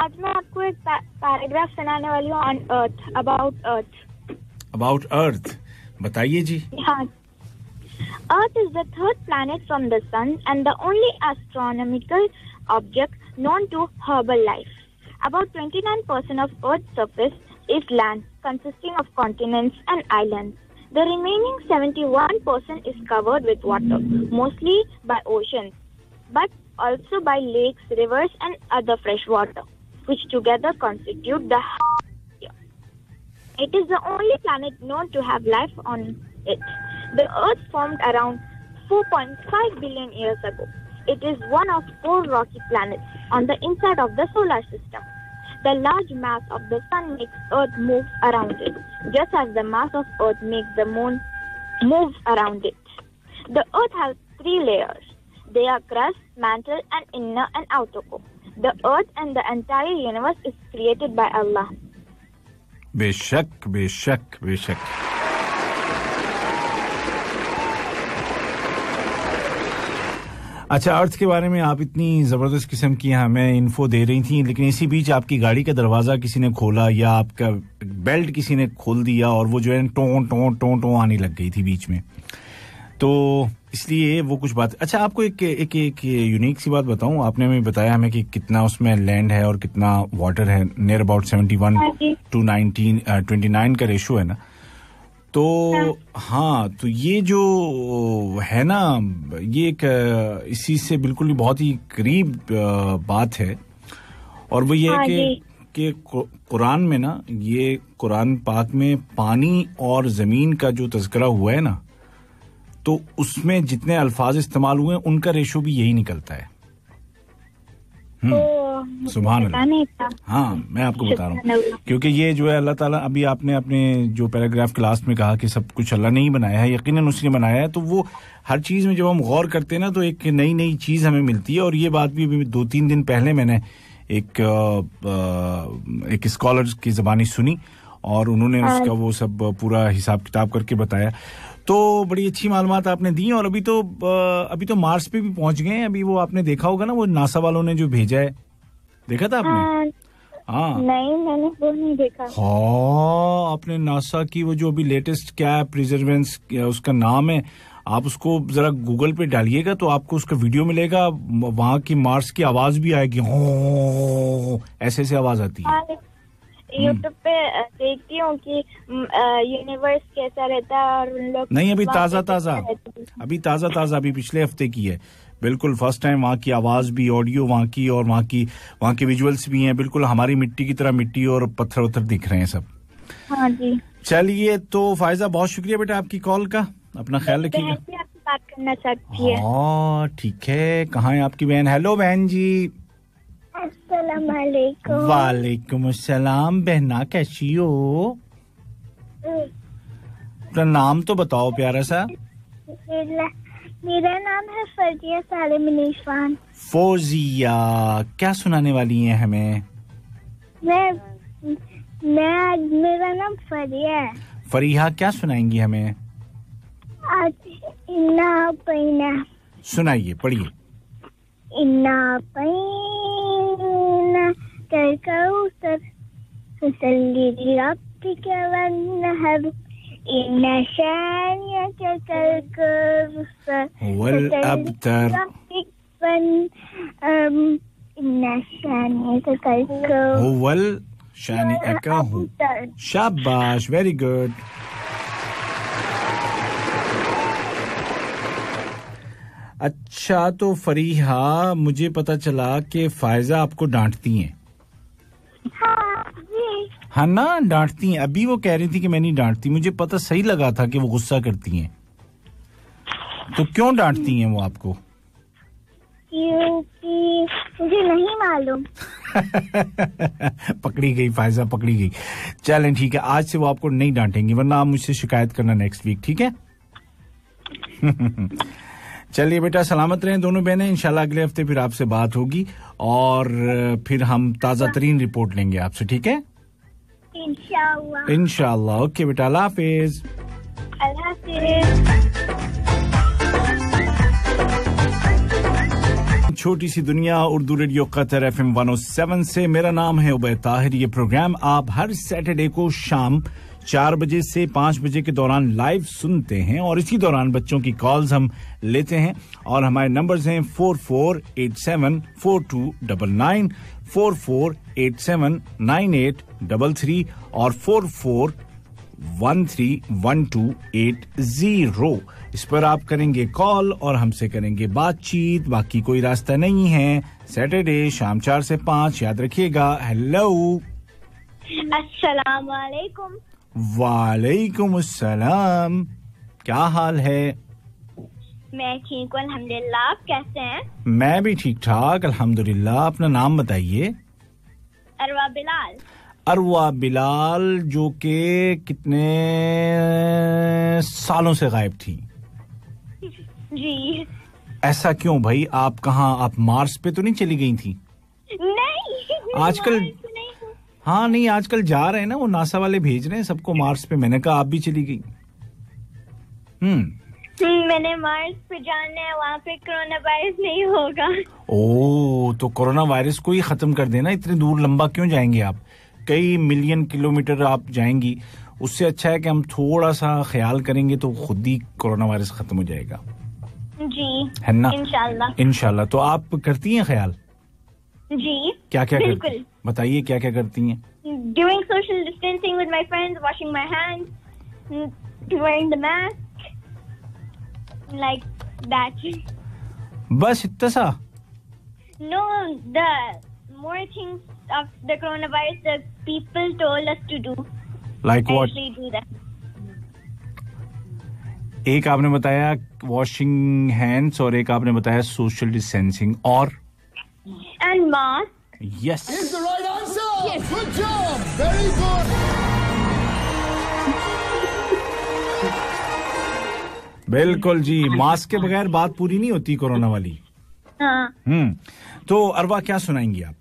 S5: آج میں آپ کو ایک پیراگراف سنانے والی ہوں. آن ارتھ، اباؤٹ ارتھ.
S4: اباؤٹ ارتھ بتائیے جی.
S5: ہاں. Earth is the third planet from the sun and the only astronomical object known to herbal life. About 29% of Earth's surface is land, consisting of continents and islands. The remaining 71% is covered with water, mostly by oceans, but also by lakes, rivers, and other fresh water, which together constitute the Earth. It is the only planet known to have life on it. The Earth formed around 4.5 billion years ago. It is one of 4 rocky planets on the inside of the solar system. The large mass of the sun makes Earth move around it, just as the mass of Earth makes the moon move around it. The Earth has 3 layers. They are crust, mantle and inner and outer core. The earth and the entire universe is created by Allah.
S4: बेशक बेशक बेशक. अच्छा, अर्थ के बारे में आप इतनी जबरदस्त किस्म की हमें इन्फो दे रही थी, लेकिन इसी बीच आपकी गाड़ी का दरवाजा किसी ने खोला या आपका बेल्ट किसी ने खोल दिया और वो जो है टों टों टों टों आने लग गई थी बीच में, तो इसलिए वो कुछ बात. अच्छा, आपको एक यूनिक सी बात बताऊं. आपने हमें बताया हमें कि कितना उसमें लैंड है और कितना वाटर है. नियर अबाउट 71 to 29 का रेशो है ना. तो हाँ, तो ये जो है ना, ये एक इसी से बिल्कुल ही बहुत ही करीब बात है. और वो ये है कि कुरान में ना, ये कुरान पाक में पानी और जमीन का जो तज़किरा हुआ है ना, तो उसमें जितने अल्फाज इस्तेमाल हुए हैं उनका रेशो भी यही निकलता है. सुभान अल्लाह. हाँ, मैं आपको बता रहा हूँ क्योंकि ये जो है अल्लाह ताला, अभी आपने अपने जो पैराग्राफ के लास्ट में कहा कि सब कुछ अल्लाह ने ही बनाया है, यकीनन उसने बनाया है. तो वो हर चीज में जब हम गौर करते हैं ना, तो एक नई नई चीज हमें मिलती है. और ये बात भी 2-3 दिन पहले मैंने एक स्कॉलर की ज़बानी सुनी और उन्होंने उसका वो सब पूरा हिसाब किताब करके बताया. तो बड़ी अच्छी मालूमात आपने दी. और अभी तो मार्स पे भी पहुंच गए हैं. अभी वो आपने देखा होगा ना, वो नासा वालों ने जो भेजा है, देखा था आपने? हाँ.
S5: नहीं, मैंने वो नहीं देखा.
S4: हाँ, आपने नासा की वो जो अभी लेटेस्ट क्या है, प्रिजर्वेंस उसका नाम है, आप उसको जरा गूगल पे डालिएगा तो आपको उसका वीडियो मिलेगा. वहां की मार्स की आवाज भी आएगी, ऐसे ऐसे आवाज आती है.
S5: यूट्यूब पे देखती हूँ कि यूनिवर्स कैसा रहता है और उन लोग.
S4: नहीं, अभी ताजा अभी पिछले हफ्ते की है. बिल्कुल फर्स्ट टाइम वहाँ की आवाज भी, ऑडियो वहाँ की, और वहाँ के विजुअल्स भी हैं. बिल्कुल हमारी मिट्टी की तरह मिट्टी और पत्थर वत्थर दिख रहे हैं सब.
S5: हाँ जी.
S4: चलिए, तो फायजा बहुत शुक्रिया बेटा आपकी कॉल का. अपना ख्याल रखिएगा.
S5: आपसे बात करना चाहती है.
S4: हाँ ठीक है. कहाँ है आपकी बहन? हेलो बहन जी.
S2: अस्सलाम वालेकुम.
S4: वालेकुम अस्सलाम. बहना कैसी हो? अपना नाम तो बताओ प्यारा सा.
S2: मेरा नाम है फौजिया सालिम इरफान.
S4: फौजिया, क्या सुनाने वाली हैं हमें?
S2: मेरा नाम फरिया है.
S4: फरीहा, क्या सुनाएंगी हमें?
S2: आज इन्ना पैना.
S4: सुनाइए, पढ़िए.
S2: इन्ना पैना कल कौसर फसल्ली रब्बिका वन्नहर इन्ना शानिअका कल कौसर
S4: वल अब्तर
S2: इन्ना शानिअका कल कौसर
S4: वल शानिअका हु. शाबाश, वेरी गुड. अच्छा, तो फरीहा, मुझे पता चला कि फायजा आपको डांटती हैं. हाँ ना, डांटती हैं. अभी वो कह रही थी कि मैं नहीं डांटती. मुझे पता सही लगा था कि वो गुस्सा करती हैं. तो क्यों डांटती हैं वो आपको?
S2: क्योंकि मुझे नहीं मालूम.
S4: पकड़ी गई फायजा, पकड़ी गई. चलें ठीक है, आज से वो आपको नहीं डांटेंगी, वरना आप मुझसे शिकायत करना नेक्स्ट वीक, ठीक है? चलिए बेटा, सलामत रहें दोनों बहनें. इंशाल्लाह अगले हफ्ते फिर आपसे बात होगी और फिर हम ताज़ा तरीन रिपोर्ट लेंगे आपसे, ठीक है? इंशाल्लाह. ओके बेटा, अल्लाह हाफिज.
S5: अल्लाह हाफिज.
S4: छोटी सी दुनिया, उर्दू रेडियो कतर FM 107 से. मेरा नाम है उबैद ताहिर. ये प्रोग्राम आप हर सैटरडे को शाम 4 बजे से 5 बजे के दौरान लाइव सुनते हैं और इसी दौरान बच्चों की कॉल्स हम लेते हैं. और हमारे नंबर्स हैं 44874299, 44879833 और 44131280. इस पर आप करेंगे कॉल और हमसे करेंगे बातचीत. बाकी कोई रास्ता नहीं है. सैटरडे शाम 4 से 5, याद रखिएगा. हेलो.
S5: अस्सलाम वालेकुम.
S4: वालेकुम अस्सलाम. क्या हाल है?
S5: मैं ठीक हूँ अल्हम्दुलिल्लाह. आप कैसे हैं?
S4: मैं भी ठीक ठाक अल्हम्दुलिल्लाह. अपना नाम बताइए.
S5: अरवा बिलाल.
S4: अरवा बिलाल, जो कि कितने सालों से गायब थी?
S5: जी.
S4: ऐसा क्यों भाई? आप कहाँ, आप मार्स पे तो नहीं चली गई थी?
S2: नहीं,
S4: आजकल हाँ नहीं, आजकल जा रहे हैं ना, वो नासा वाले भेज रहे हैं सबको मार्स पे. मैंने कहा आप भी चली गई.
S2: मैंने मार्स पे जाना है, वहाँ पे कोरोना वायरस नहीं होगा.
S4: ओ, तो कोरोना वायरस को ही खत्म कर देना. इतने दूर लंबा क्यों जाएंगे आप? कई मिलियन किलोमीटर आप जाएंगी. उससे अच्छा है कि हम थोड़ा सा ख्याल करेंगे तो खुद ही कोरोना वायरस खत्म हो जाएगा.
S2: जी,
S4: है ना? इंशाल्लाह. तो आप करती हैं ख्याल?
S2: जी,
S4: क्या क्या करती हैं? बताइए क्या क्या करती हैं?
S2: Doing social distancing with my friends, washing my hands, wearing the mask, like that.
S4: बस इतना सा?
S2: No, the more things of the coronavirus that people told us to do.
S4: Like what?
S2: Actually do that.
S4: एक आपने बताया washing hands और एक आपने बताया सोशल डिस्टेंसिंग और
S2: And mask.
S4: Yes.
S6: Is the right answer. Yes. Good job. Very good.
S4: बिल्कुल जी, mask के बगैर बात पूरी नहीं होती कोरोना वाली.
S2: हाँ.
S4: तो अरवा क्या सुनाएंगी आप?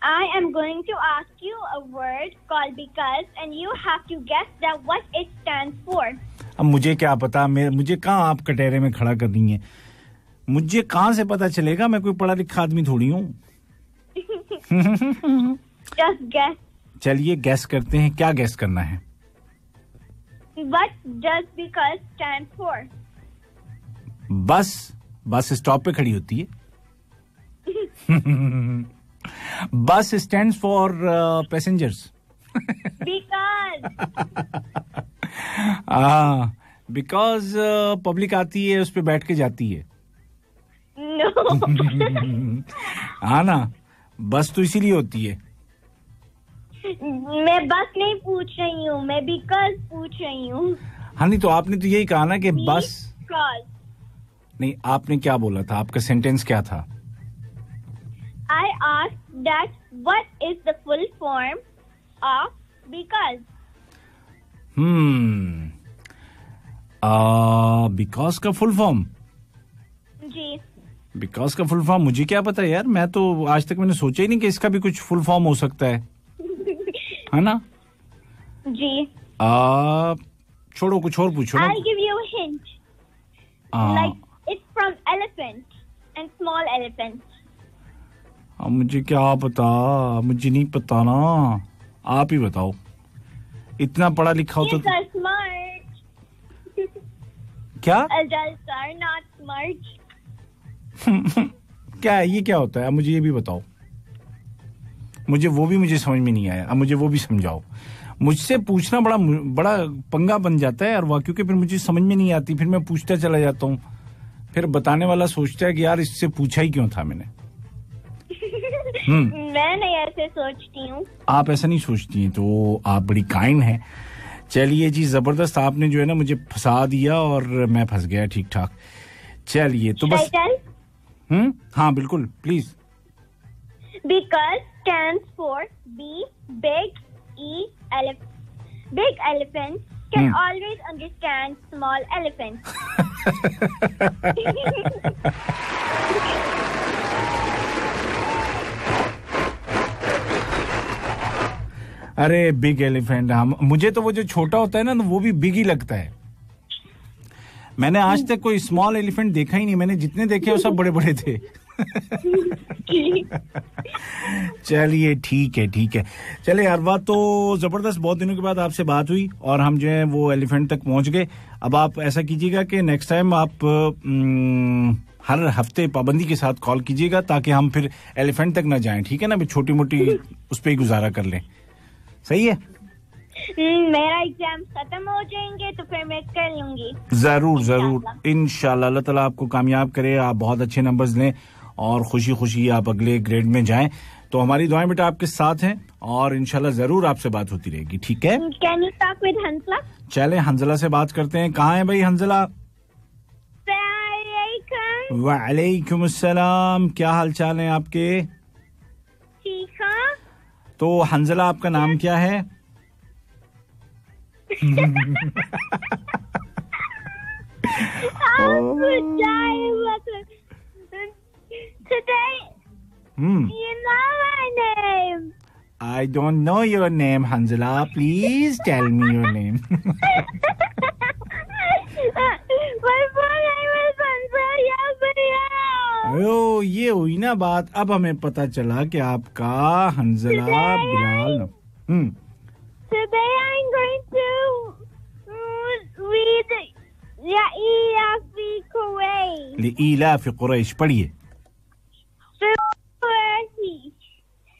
S2: I am going to ask you a word called because, and you have to guess that what it stands for.
S4: अब मुझे क्या पता, मुझे कहाँ आप कटहरे में खड़ा कर रही हैं? मुझे कहाँ से पता चलेगा? मैं कोई पढ़ा लिखा आदमी थोड़ी हूँ.
S2: Just guess.
S4: चलिए गैस करते हैं. क्या गैस करना है?
S2: What does because stand for?
S4: Bus stop पे खड़ी होती है. बस stands for passengers. Because public आती है, उस पे बैठ के जाती है.
S2: No.
S4: हाँ ना, बस तो इसीलिए होती है.
S2: मैं बस नहीं पूछ रही हूँ, मैं बिकॉज पूछ रही हूँ.
S4: हाँ नहीं, तो आपने तो यही कहा ना कि बस. नहीं, आपने क्या बोला था? आपका सेंटेंस क्या था?
S2: I asked that what is the full form of because.
S4: Because का फुल फॉर्म?
S2: जी.
S4: बिकॉज का फुल फॉर्म मुझे क्या पता यार. मैं तो आज तक मैंने सोचा ही नहीं कि इसका भी कुछ फुल फॉर्म हो सकता है. है ना?
S2: जी.
S4: छोड़ो, कुछ और पूछो ना.
S2: I'll give you a hint. Like it's from elephant and small elephant.
S4: मुझे क्या पता, मुझे नहीं पता ना. आप ही बताओ. इतना पढ़ा लिखा हो तो.
S2: Smart.
S4: क्या?
S2: Adults are not smart.
S4: क्या है ये? क्या होता है? मुझे ये भी बताओ. मुझे समझ में नहीं आया. अब मुझे वो भी समझाओ. मुझसे पूछना बड़ा पंगा बन जाता है, और वो क्योंकि फिर मुझे समझ में नहीं आती, फिर मैं पूछता चला जाता हूँ. फिर बताने वाला सोचता है कि यार इससे पूछा ही क्यों था मैंने.
S2: मैं नहीं ऐसे सोचती हूँ. आप
S4: ऐसा नहीं सोचती हैं, तो आप बड़ी काइंड हैं. चलिए जी, जबरदस्त. आपने जो है ना मुझे फंसा दिया और मैं फंस गया ठीक ठाक. चलिए तो बस. हाँ बिल्कुल, please.
S2: Because stands for B, big, E, elephant. Big elephants can always understand small elephants.
S4: अरे बिग एलिफेंट. मुझे तो वो जो छोटा होता है ना, वो भी बिग ही लगता है. मैंने आज तक कोई स्मॉल एलिफेंट देखा ही नहीं. मैंने जितने देखे वो सब बड़े बड़े थे. चलिए ठीक है. चलिए अरवा, तो जबरदस्त. बहुत दिनों के बाद आपसे बात हुई और हम जो है वो एलिफेंट तक पहुंच गए. अब आप ऐसा कीजिएगा कि नेक्स्ट टाइम आप हर हफ्ते पाबंदी के साथ कॉल कीजिएगा, ताकि हम फिर एलिफेंट तक ना जाएं. ठीक है ना? छोटी मोटी उस पर ही गुजारा कर लें. सही है?
S2: मेरा एग्जाम खत्म हो जाएंगे तो फिर मैं कर लूंगी.
S4: जरूर इंशाल्लाह. अल्लाह ताला आपको कामयाब करे, आप बहुत अच्छे नंबर्स लें और खुशी खुशी आप अगले ग्रेड में जाएं. तो हमारी दुआएं बेटा आपके साथ हैं और इंशाल्लाह जरूर आपसे बात होती रहेगी. ठीक है?
S2: कैन यू टॉक विद हंसला?
S4: चले हंजला से बात करते हैं. कहाँ है भाई हंजला? वालेकुम अस्सलाम. क्या हाल चाल है आपके?
S2: ठीक है.
S4: तो हंजला, आपका नाम क्या है?
S2: Today, you know my name.
S4: I don't know your name, Hanzala. Please tell me your name.
S2: My full name is Hanzala Bilal.
S4: Oh, ये हुई ना बात. अब हमें पता चला कि आपका Hanzala Bilal.
S2: Today I'm going to read La'ila fi Quraysh.
S4: لإيلاف في قريش. पढ़िए.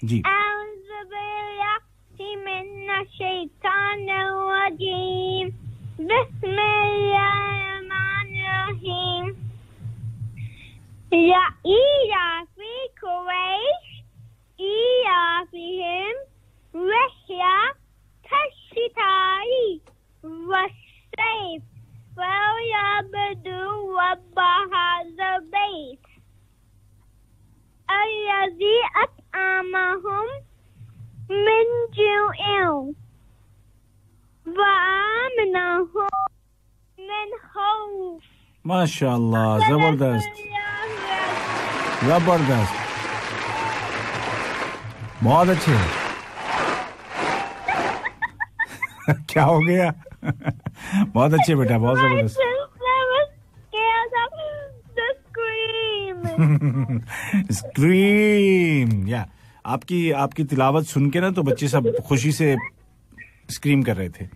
S4: जी.
S2: أعوذ بالله من الشيطان الرجيم. بسم الله الرحمن الرحيم. لإيلا في قريش إيلافهم رحلة الشتاء والصيف فليعبدوا رب هذا البيت الذي أطعمهم من جوع وآمنهم من خوف.
S4: माशाअल्लाह, जबरदस्त, जबरदस्त, बहुत अच्छे. क्या हो गया? बहुत अच्छे बेटा, बहुत जबरदस्त. स्क्रीम. या आपकी तिलावत सुन के ना तो बच्चे सब खुशी से स्क्रीम कर रहे थे.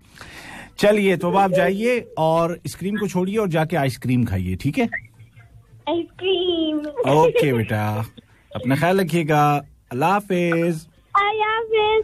S4: चलिए, तो अब आप जाइए और स्क्रीम को छोड़िए और जाके आइसक्रीम खाइए, ठीक है?
S2: आइसक्रीम.
S4: ओके बेटा, अपना ख्याल रखिएगा. अल्लाह हाफिज.
S2: अल्लाह हाफिज.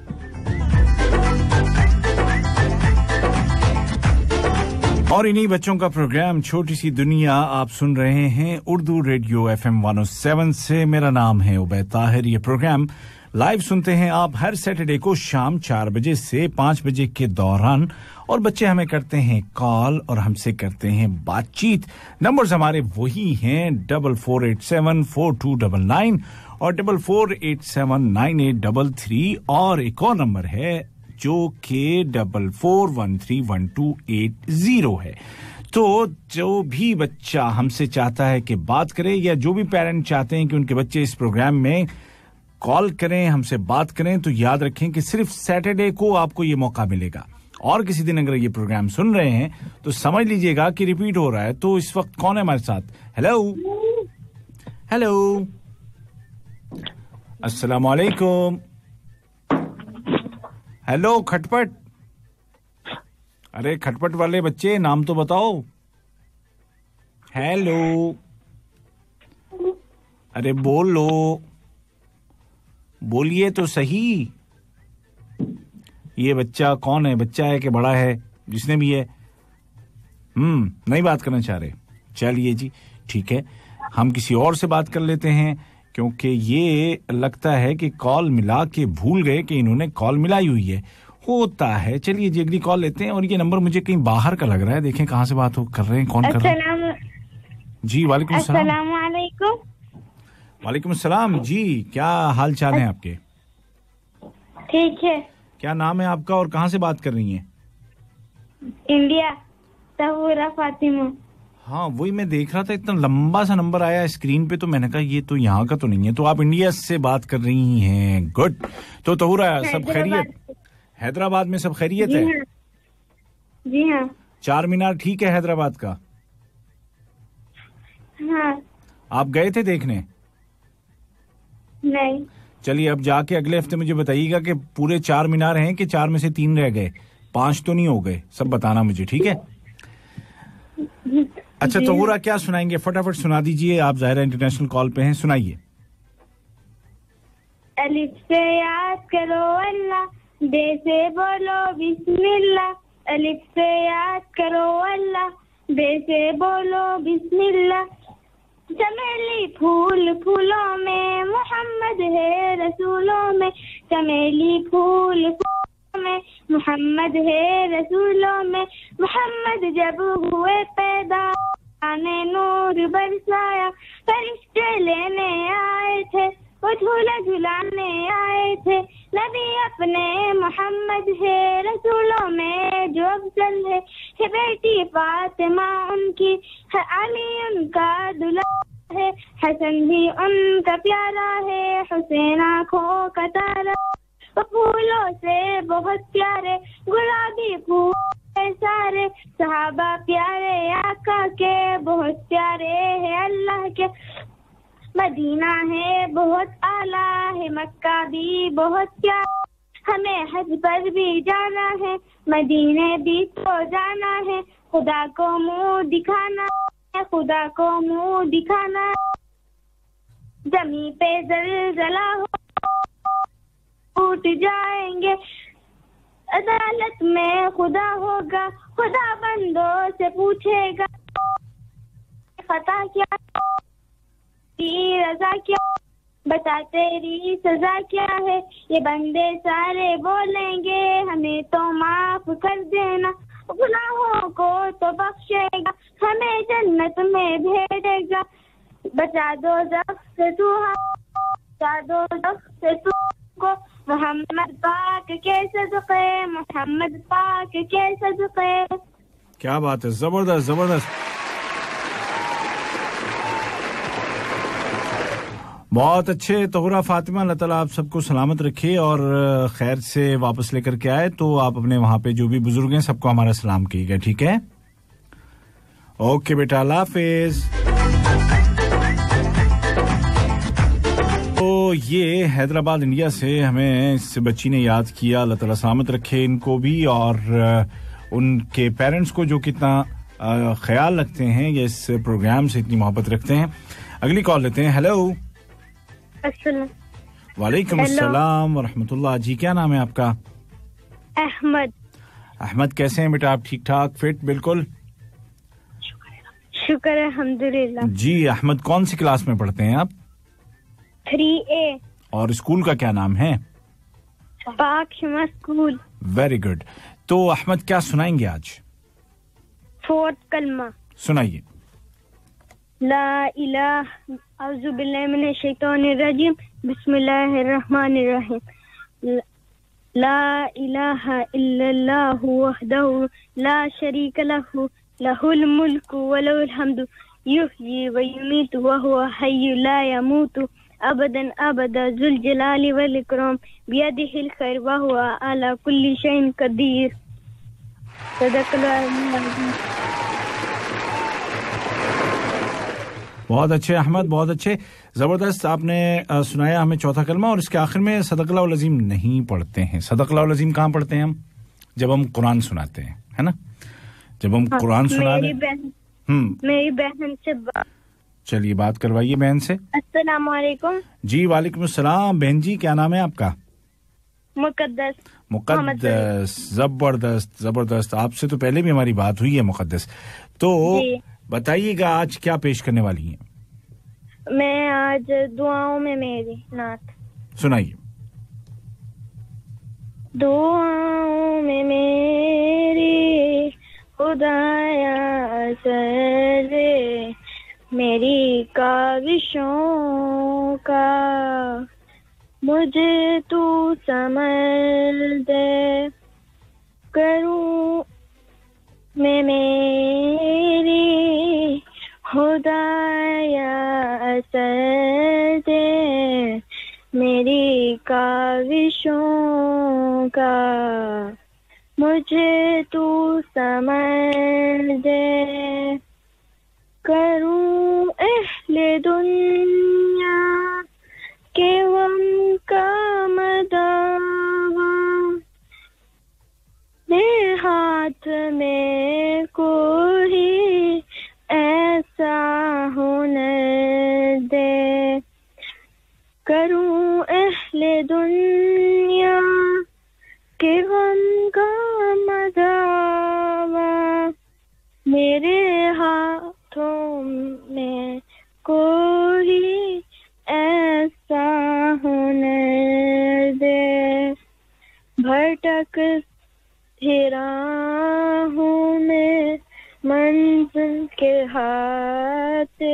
S4: और इन्हीं बच्चों का प्रोग्राम छोटी सी दुनिया आप सुन रहे हैं उर्दू रेडियो FM 107 से. मेरा नाम है उबैद ताहिर. ये प्रोग्राम लाइव सुनते हैं आप हर सैटरडे को शाम 4 बजे से 5 बजे के दौरान, और बच्चे हमें करते हैं कॉल और हमसे करते हैं बातचीत. नंबर्स हमारे वही हैं 44874299 और 44879833, और एक और नंबर है जो कि 44131280 है. तो जो भी बच्चा हमसे चाहता है कि बात करे, या जो भी पेरेंट चाहते हैं कि उनके बच्चे इस प्रोग्राम में कॉल करें, हमसे बात करें, तो याद रखें कि सिर्फ सैटरडे को आपको ये मौका मिलेगा. और किसी दिन अगर ये प्रोग्राम सुन रहे हैं तो समझ लीजिएगा कि रिपीट हो रहा है. तो इस वक्त कौन है हमारे साथ? हेलो हेलो, अस्सलाम वालेकुम. हेलो खटपट. अरे खटपट वाले बच्चे, नाम तो बताओ. हेलो, अरे बोलो, बोलिए तो सही. ये बच्चा कौन है? बच्चा है कि बड़ा है? जिसने भी है नहीं बात करना चाह रहे. चलिए जी, ठीक है, हम किसी और से बात कर लेते हैं, क्योंकि ये लगता है कि कॉल मिला के भूल गए कि इन्होंने कॉल मिलाई हुई है. होता है. चलिए जी, अगली कॉल लेते हैं. और ये नंबर मुझे कहीं बाहर का लग रहा है. देखें कहाँ से बात कर रहे हैं, कौन कर रहे हैं. जी वालेकुम सलाम.
S2: अस्सलाम वालेकुम.
S4: वालेकुम सलाम जी, क्या हाल चाल है आपके?
S2: ठीक है.
S4: क्या नाम है आपका और कहाँ से बात कर रही हैं?
S2: इंडिया, तहूरा फातिमा.
S4: हाँ, वही मैं देख रहा था, इतना लंबा सा नंबर आया स्क्रीन पे, तो मैंने कहा ये तो यहाँ का तो नहीं है. तो आप इंडिया से बात कर रही हैं. गुड. तो तहूरा, सब खैरियत? हैदराबाद में सब खैरियत है?
S2: जी हाँ.
S4: चार मीनार ठीक है हैदराबाद का?
S2: हाँ.
S4: आप गए थे देखने?
S2: नहीं.
S4: चलिए, अब जाके अगले हफ्ते मुझे बताइएगा कि पूरे 4 मीनार हैं कि 4 में से 3 रह गए, 5 तो नहीं हो गए. सब बताना मुझे, ठीक है? अच्छा तहूरा, क्या सुनाएंगे? फटाफट सुना दीजिए. आप ज़ाहिरा इंटरनेशनल कॉल पे हैं, सुनाइए.
S2: अलिफ से याद करो अल्लाह, बे से बोलो बिस्मिल्लाह. अलिफ से याद करो अल्लाह, बे से बोलो बिस्मिल्लाह. चमेली फूल फूलों में, मोहम्मद है रसूलों में. चमेली फूल फूलों में, मोहम्मद है रसूलों में. मोहम्मद जब हुए पैदा, आने नूर बरसाया. फरिश्ते लेने आए थे,
S1: वो झूला झुलाने आए थे नबी अपने मोहम्मद है रसूलों में जो अफजल है बेटी फातिमा उनकी है अली उनका दूल्हा है हसन भी उनका प्यारा है हुसैन आँखों का तारा वो फूलों से बहुत प्यारे गुलाबी फूल सारे सहाबा प्यारे आका के बहुत प्यारे हैं अल्लाह के मदीना है बहुत आला है मक्का भी बहुत प्यारा हमें हज पर भी जाना है मदीने भी तो जाना है खुदा को मुंह दिखाना है खुदा को मुंह दिखाना जमी पे जलजला हो टूट जाएंगे अदालत में खुदा होगा खुदा बंदों से पूछेगा खता क्या तेरी रजा क्या बता तेरी सजा क्या है ये बंदे सारे बोलेंगे हमें तो माफ कर देना गुनाहों को तो बख्शेगा हमें जन्नत में भेजेगा बचा दो ज़ख्म से तू बचा दो ज़ख्म से तू को मोहम्मद पाक के सदक़े मोहम्मद पाक के सदक़े
S4: क्या बात है जबरदस्त जबरदस्त बहुत अच्छे तोहरा फातिमा अल्लाह ताला आप सबको सलामत रखे और खैर से वापस लेकर के आए तो आप अपने वहां पे जो भी बुजुर्ग हैं सबको हमारा सलाम कीजिएगा ठीक है ओके बेटा अल्लाह हाफिज तो ये हैदराबाद इंडिया से हमें इस बच्ची ने याद किया अल्लाह ताला सलामत रखे इनको भी और उनके पेरेंट्स को जो कितना ख्याल रखते हैं ये इस प्रोग्राम से इतनी मोहब्बत रखते हैं अगली कॉल लेते हैं हेलो वालेकुम अस्सलाम व रहमतुल्लाह जी क्या नाम है आपका
S1: अहमद
S4: अहमद कैसे हैं बेटा आप ठीक ठाक फिट बिल्कुल
S1: शुक्र अल्हम्दुलिल्लाह
S4: जी अहमद कौन सी क्लास में पढ़ते हैं आप
S1: 3A
S4: और स्कूल का क्या नाम है
S1: पाक हिमा स्कूल
S4: वेरी गुड तो अहमद क्या सुनाएंगे आज
S1: 4th कलमा
S4: सुनाइए
S1: ला इलाह औज़ु बिल्लाहि मिनश शैतानिर रजीम बिस्मिल्लाहिर रहमानिर रहीम ला इलाहा इल्लल्लाहु वहदहु ला शरीका लहु लहुल मुल्कु व लहुल हम्दु युहयी व युमीतु व हुवा हय्यु ला यमूतु अबदन अबदा जुल जलाली वल इकराम बियदिहिल खैर व हुवा अला कुल्ली शैइन कदीर सदक़ल्लाहु
S4: बहुत अच्छे अहमद बहुत अच्छे जबरदस्त आपने सुनाया हमें चौथा कलमा और इसके आखिर में सदक़ल्लाहुल अज़ीम नहीं पढ़ते हैं सदक़ल्लाहुल अज़ीम कहाँ पढ़ते हैं हम जब हम कुरान सुनाते हैं है ना जब हम कुरान सुना रहे
S1: मेरी बहन से
S4: चलिए बात करवाइए बहन से
S1: अस्सलाम वालेकुम जी
S4: वालेकुम अस्सलाम बहन जी क्या नाम है आपका
S1: मुक़द्दस
S4: जबरदस्त जबरदस्त आपसे तो पहले भी हमारी बात हुई है मुक़द्दस तो बताइएगा आज क्या पेश करने वाली हैं
S1: मैं आज दुआओं में मेरी नात
S4: सुनाइए
S1: दुआओं में मेरी खुदाया सरे मेरी काविशों का मुझे तू समझ दे करूं मैं मेरी खुदाया असर दे मेरी काविशों का मुझे तू समझ दे करूं अहले दुनिया के गम का मदावा मेरे हाथ में कोई ऐसा हुनर दे करूं अहले दुनिया के गम का मदावा मेरे हाथों में कोई ऐसा हुनर दे भटक फिरा हूँ मैं मंजिल के खातिर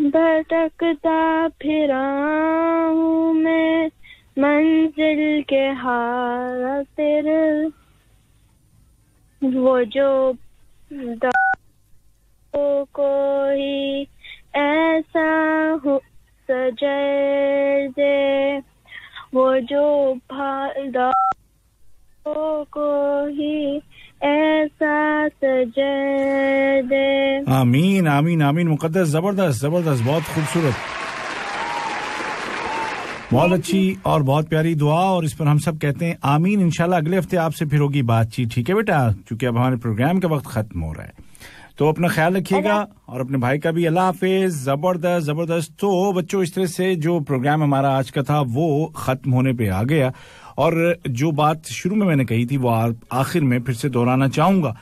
S1: भटक بھٹکتا پھرا ہوں میں منزل کے خاطر وہ جو کوئی ایسا سجے دے وہ جو بھادا کوئی ایسا سجے دے.
S4: آمین آمین آمین. مقدس, زبردست زبردست, بہت خوبصورت, بہت اچھی اور بہت پیاری دعا, اور اس پر ہم سب کہتے ہیں آمین. انشاءاللہ اگلے ہفتے آپ سے پھر ہوگی بات چیت, ٹھیک ہے بیٹا, چونکہ اب ہمارے پروگرام کا وقت ختم ہو رہا ہے, تو اپنا خیال رکھیے گا اور اپنے بھائی کا بھی. اللہ حافظ. زبردست زبردست. تو بچوں, اس طرح سے جو پروگرام ہمارا آج کا تھا وہ ختم ہونے پہ آ گیا, اور جو بات شروع میں نے کہی تھی وہ آخر میں پھر سے دہرانا چاہوں گا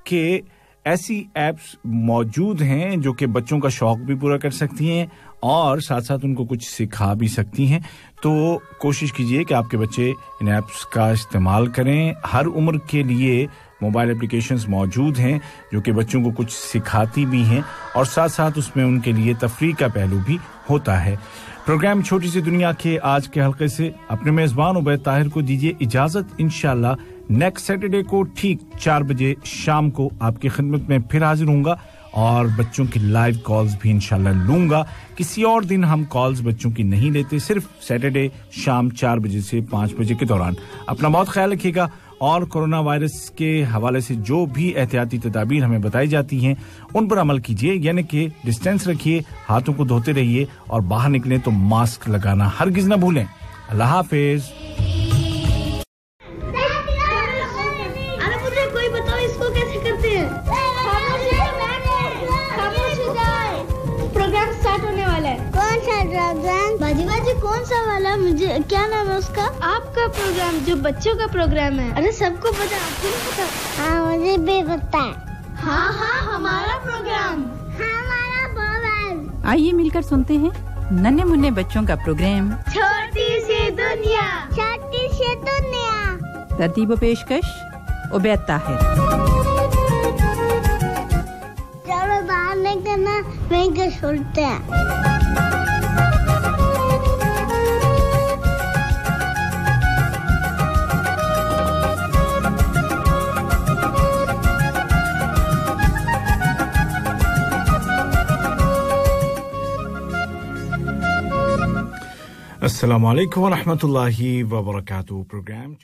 S4: کہ ایسی ایپس موجود ہیں جو کہ بچوں کا شوق بھی پورا کر سکتی ہیں اور ساتھ ساتھ ان کو کچھ سکھا بھی سکتی ہیں. تو کوشش کیجئے کہ آپ کے بچے ان ایپس کا استعمال کریں. ہر عمر کے لیے موبائل اپلیکیشنز موجود ہیں جو کہ بچوں کو کچھ سکھاتی بھی ہیں اور ساتھ ساتھ اس میں ان کے لیے تفریح کا پہلو بھی ہوتا ہے. پروگرام چھوٹی سی دنیا کے آج کے حلقے سے اپنے میزبان عبید طاہر کو دیجیے اجازت. انشاءاللہ نیکسٹ سیٹرڈے کو ٹھیک 4 بجے شام کو آپ کی خدمت میں پھر حاضر ہوں گا اور بچوں کی لائیو کالز بھی انشاءاللہ لوں گا. کسی اور دن ہم کالز بچوں کی نہیں لیتے, صرف سیٹرڈے شام 4 بجے سے 5 بجے کے دوران. اپنا بہت خیال رکھیے گا, اور کورونا وائرس کے حوالے سے جو بھی احتیاطی تدابیر ہمیں بتائی جاتی ہیں ان پر عمل کیجیے, یعنی کہ ڈسٹینس رکھیے, ہاتھوں کو دھوتے رہیے, اور باہر نکلیں تو ماسک لگانا ہرگز نہ بھولیں. اللہ حافظ.
S1: کوئی بتاؤ اس کو کیسے کرتے ہیں؟ پروگرام سٹارٹ ہونے والا ہے. کون سا پروگرام؟ باجی باجی کون سا والا؟ مجھے کیا نام ہے اس کا؟ آپ کا پروگرام جو بچوں کا پروگرام ہے. ارے سب کو پتا, آپ کو نہیں پتا؟ ہاں مجھے بھی پتا ہے. ہاں ہاں ہمارا پروگرام, ہمارا پروگرام.
S3: آئیے مل کر سنتے ہیں ننھے منھے بچوں کا پروگرام
S1: چھوٹی سی دنیا, چھوٹی سی دنیا.
S3: ترتیب و پیشکش عبید طاہر.
S1: چلو باہر نہیں کرنا, وہیں کے سنتے ہیں.
S4: السلام علیکم ورحمۃ اللہ وبرکاتہ. پروگرام